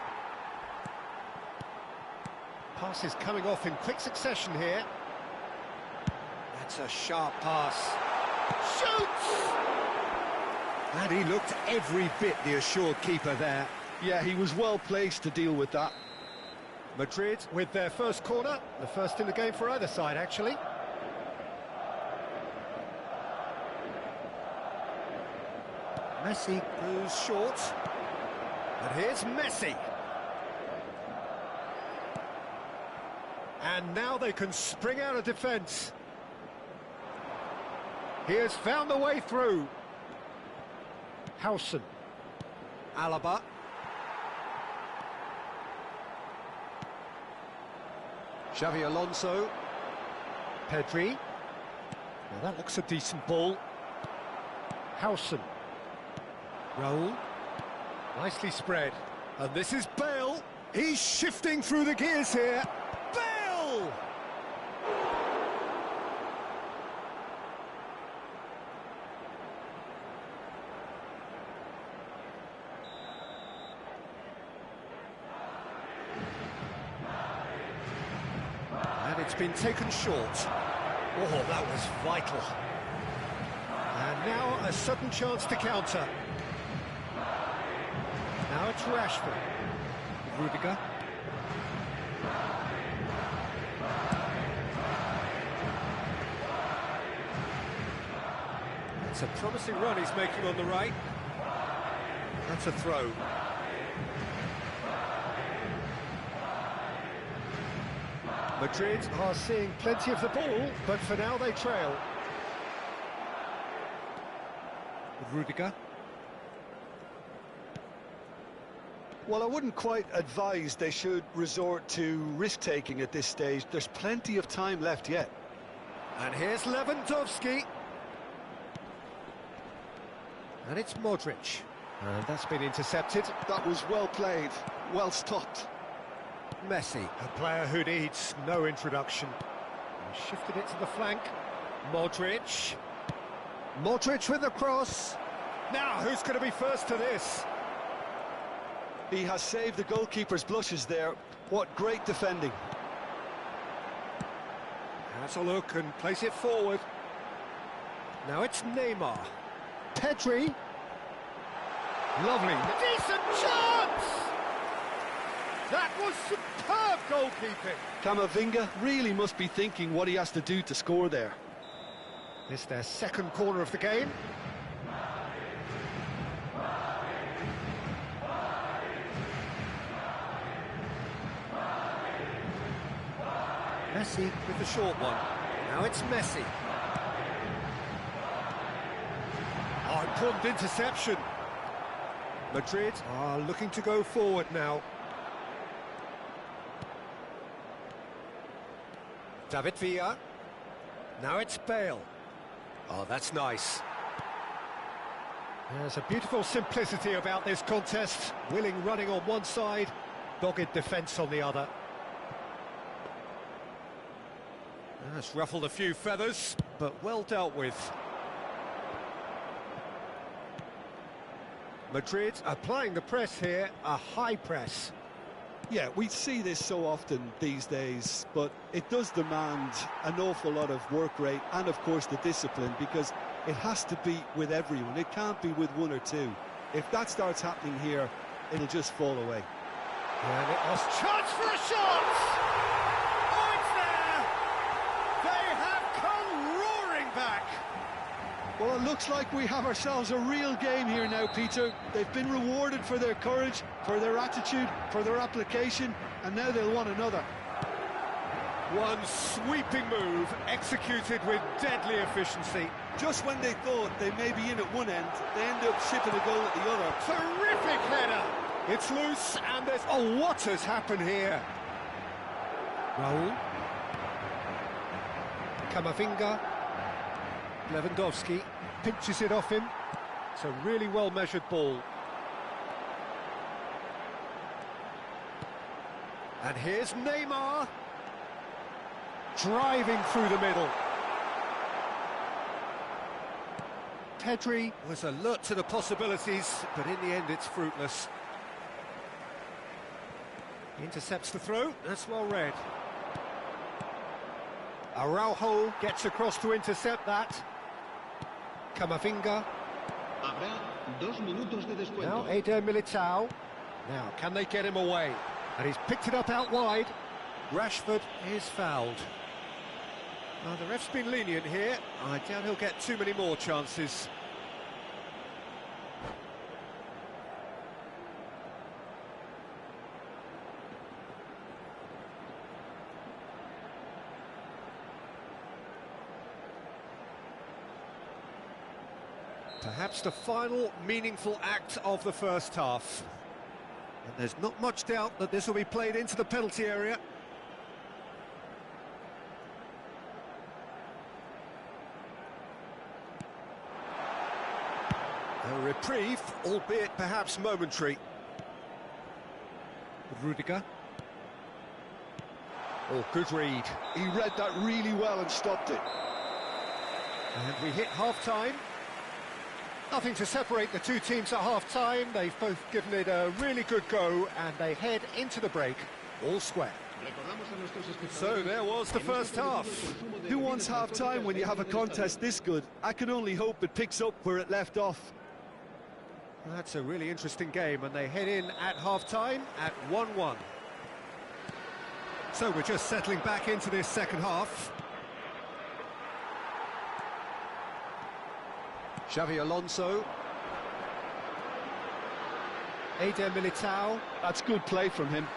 Passes coming off in quick succession here. That's a sharp pass. Shoots! And he looked every bit the assured keeper there. Yeah, he was well placed to deal with that. Madrid with their first corner, the first in the game for either side, actually. Messi goes short. And here's Messi. And now they can spring out of defence. He has found the way through. Howson. Alaba. Xavi Alonso. Pedri. Well, that looks a decent ball. Howson. Raul. Nicely spread. And this is Bale. He's shifting through the gears here. Bale! It's been taken short. Oh, that was vital. And now a sudden chance to counter. Now it's Rashford. Rudiger. It's a promising run he's making on the right. That's a throw. Madrid are seeing plenty of the ball, but for now they trail. Rudiger. Well, I wouldn't quite advise they should resort to risk-taking at this stage. There's plenty of time left yet. And here's Lewandowski. And it's Modric. And that's been intercepted. That was well played, well stopped. Messi, a player who needs no introduction. He shifted it to the flank. Modric. Modric with the cross. Now, who's going to be first to this? He has saved the goalkeeper's blushes there. What great defending. Has a look and plays it forward. Now it's Neymar. Pedri. Lovely. Decent chance! That was superb goalkeeping. Camavinga really must be thinking what he has to do to score there. It's their second corner of the game. Messi with the short one. Now it's Messi. Oh, important interception. Madrid are looking to go forward now. David Villa. Now it's Bale. Oh, that's nice. There's a beautiful simplicity about this contest. Willing running on one side, dogged defence on the other. That's ruffled a few feathers, but well dealt with. Madrid applying the press here, a high press. Yeah, we see this so often these days, but it does demand an awful lot of work rate and, of course, the discipline, because it has to be with everyone. It can't be with one or two. If that starts happening here, it'll just fall away. And it was chance for a shot! Oh, it's there! They have come roaring back! Well, it looks like we have ourselves a real game here now, Peter. They've been rewarded for their courage, for their attitude, for their application, and now they'll want another. One sweeping move, executed with deadly efficiency. Just when they thought they may be in at one end, they end up shipping a goal at the other. Terrific header! It's loose, and there's... Oh, what has happened here? Raul. Camavinga. Lewandowski pinches it off him. It's a really well-measured ball. And here's Neymar. Driving through the middle. Pedri was alert to the possibilities, but in the end it's fruitless. Intercepts the throw, that's well read. Araujo gets across to intercept that. Camavinga. Habrá 2 minutos de descuento. Now Eder Militao. Now, can they get him away? And he's picked it up out wide. Rashford is fouled. Well, the ref's been lenient here. I doubt he'll get too many more chances. Perhaps the final meaningful act of the first half. And there's not much doubt that this will be played into the penalty area. A reprieve, albeit perhaps momentary. Rudiger. Oh, good read. He read that really well and stopped it. And we hit half-time. Nothing to separate the two teams at half-time. They've both given it a really good go, and they head into the break all square. So there was the first half. Who wants half-time when you have a contest this good? I can only hope it picks up where it left off. That's a really interesting game, and they head in at half-time at 1-1. So we're just settling back into this second half. Xavi Alonso. Eder Militao. That's good play from him.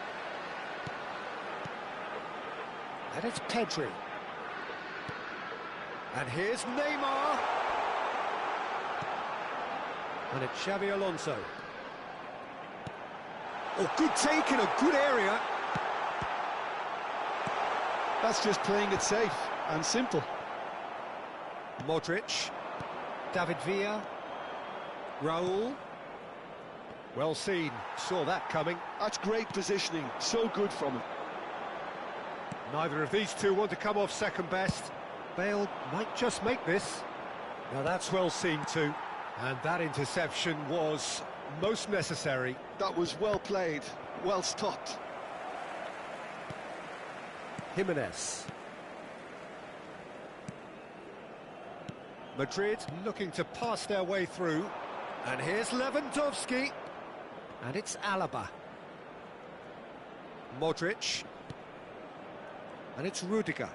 And it's Pedri. And here's Neymar. And it's Xavi Alonso. Oh, good take in a good area. That's just playing it safe and simple. Modric. David Villa. Raul. Well seen, saw that coming. That's great positioning, so good from him. Neither of these two want to come off second best. Bale might just make this. Now that's well seen too. And that interception was most necessary. That was well played, well stopped. Jimenez. Madrid looking to pass their way through. And here's Lewandowski. And it's Alaba. Modric. And it's Rudiger.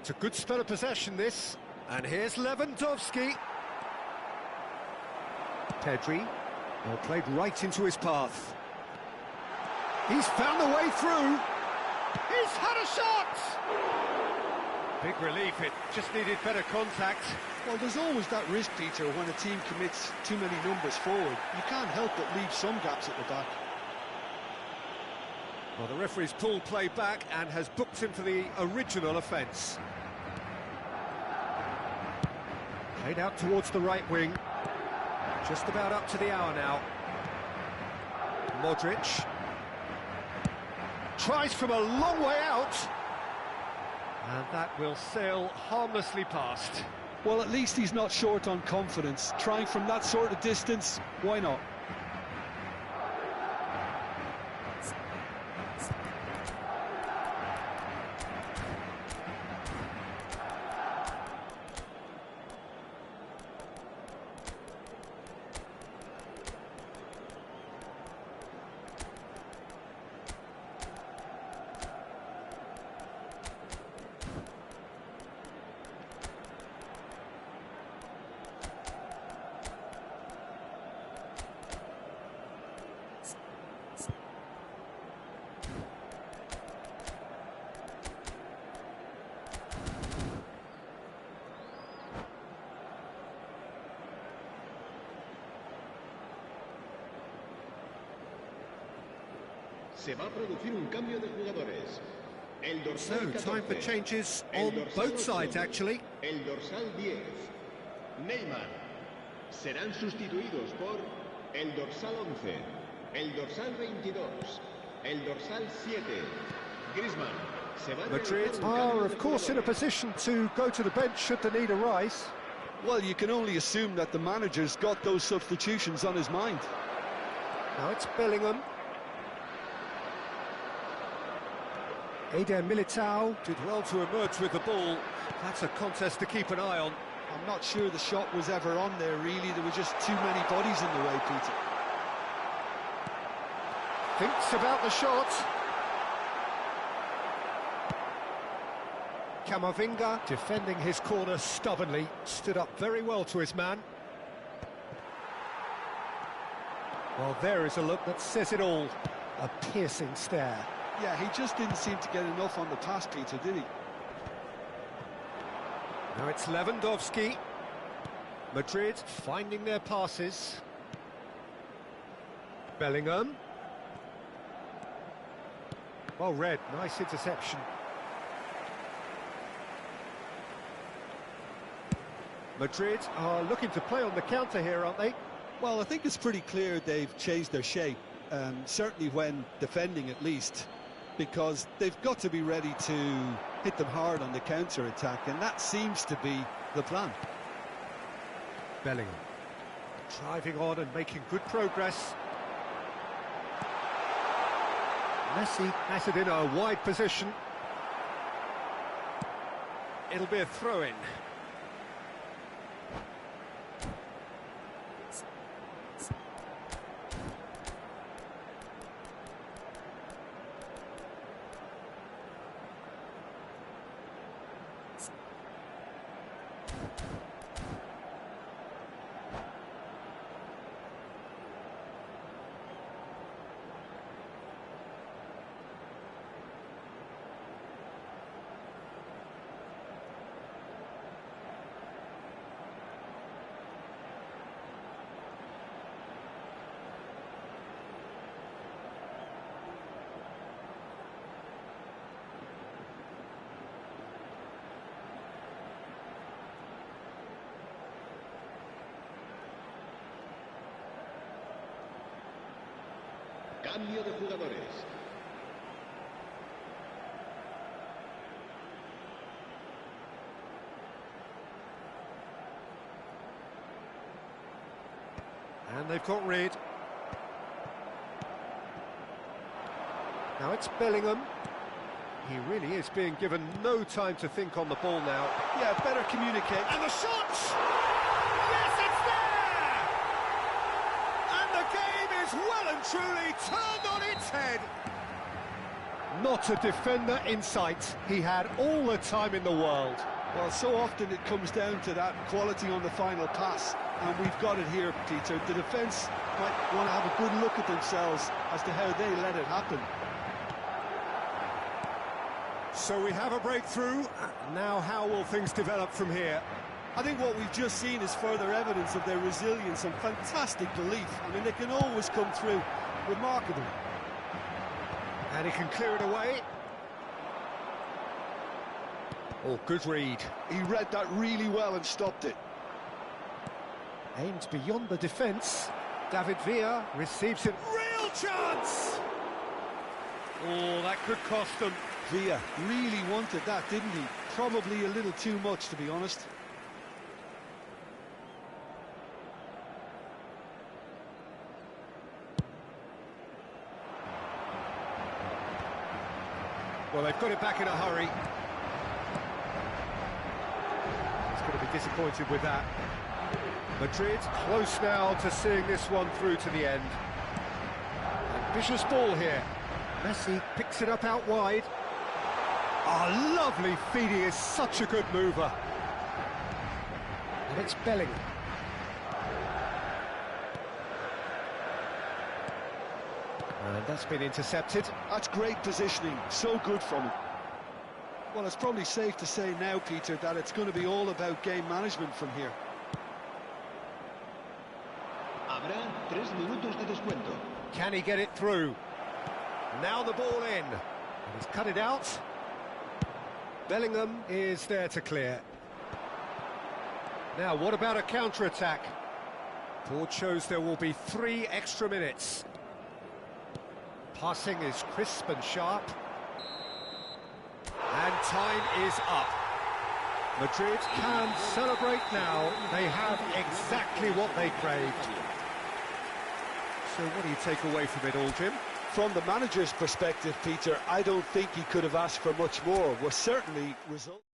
It's a good spell of possession, this. And here's Lewandowski. Pedri. Well, played right into his path. He's found the way through. He's had a shot! Big relief, it just needed better contact. Well, there's always that risk, Peter, when a team commits too many numbers forward. You can't help but leave some gaps at the back. Well, the referee's pulled play back and has booked him for the original offence. Played out towards the right wing. Just about up to the hour now. Modric. Tries from a long way out. And that will sail harmlessly past. Well, at least he's not short on confidence. Trying from that sort of distance, why not? Se va a producir un cambio de jugadores. El So, dorsal 14, time for changes el on dorsal both 8, sides, actually. El dorsal 10, Neymar. Serán sustituidos por el dorsal 11, el dorsal 22, el dorsal 7, Griezmann. Se va a Madrid realizar un are, cambio of de course, in a jugadores. position to go to the bench should the need arise. Well, you can only assume that the manager's got those substitutions on his mind. Now it's Bellingham. Eder Militao did well to emerge with the ball. That's a contest to keep an eye on. I'm not sure the shot was ever on there, really. There were just too many bodies in the way, Peter. Thinks about the shot. Camavinga, defending his corner stubbornly, stood up very well to his man. Well, there is a look that says it all. A piercing stare. Yeah, he just didn't seem to get enough on the pass, Peter, did he? Now it's Lewandowski. Madrid finding their passes. Bellingham. Well read, nice interception. Madrid are looking to play on the counter here, aren't they? Well, I think it's pretty clear they've changed their shape, certainly when defending at least, because they've got to be ready to hit them hard on the counter-attack, and that seems to be the plan. Bellingham driving on and making good progress. Messi has it in a wide position. It'll be a throw-in. Cambio de jugadores. And they've got rid. Now it's Bellingham. He really is being given no time to think on the ball now. Yeah, better communicate. And the shot! Yes, it's there! And the game is well and truly turned on its head. Not a defender in sight. He had all the time in the world. Well, so often it comes down to that quality on the final pass, and we've got it here, Peter. The defence might want to have a good look at themselves as to how they let it happen. So we have a breakthrough. Now how will things develop from here? I think what we've just seen is further evidence of their resilience and fantastic belief. I mean, they can always come through. Remarkable. And he can clear it away. Oh, good read. He read that really well and stopped it. Aimed beyond the defence. David Villa receives it. Real chance! Oh, that could cost them. Villa really wanted that, didn't he? Probably a little too much, to be honest. Well, they've got it back in a hurry. He's going to be disappointed with that. Madrid close now to seeing this one through to the end. Ambitious ball here. Messi picks it up out wide. Oh, lovely feed. He is such a good mover. And it's Bellingham. And that's been intercepted. That's great positioning, so good from him. Well, it's probably safe to say now, Peter, that it's going to be all about game management from here. Habrá 3 minutos de descuento. Can he get it through? Now the ball in. And he's cut it out. Bellingham is there to clear. Now, what about a counter-attack? Ford shows there will be 3 extra minutes. Passing is crisp and sharp. And time is up. Madrid can celebrate now. They have exactly what they craved. So what do you take away from it all, Jim? From the manager's perspective, Peter, I don't think he could have asked for much more. We're certainly results.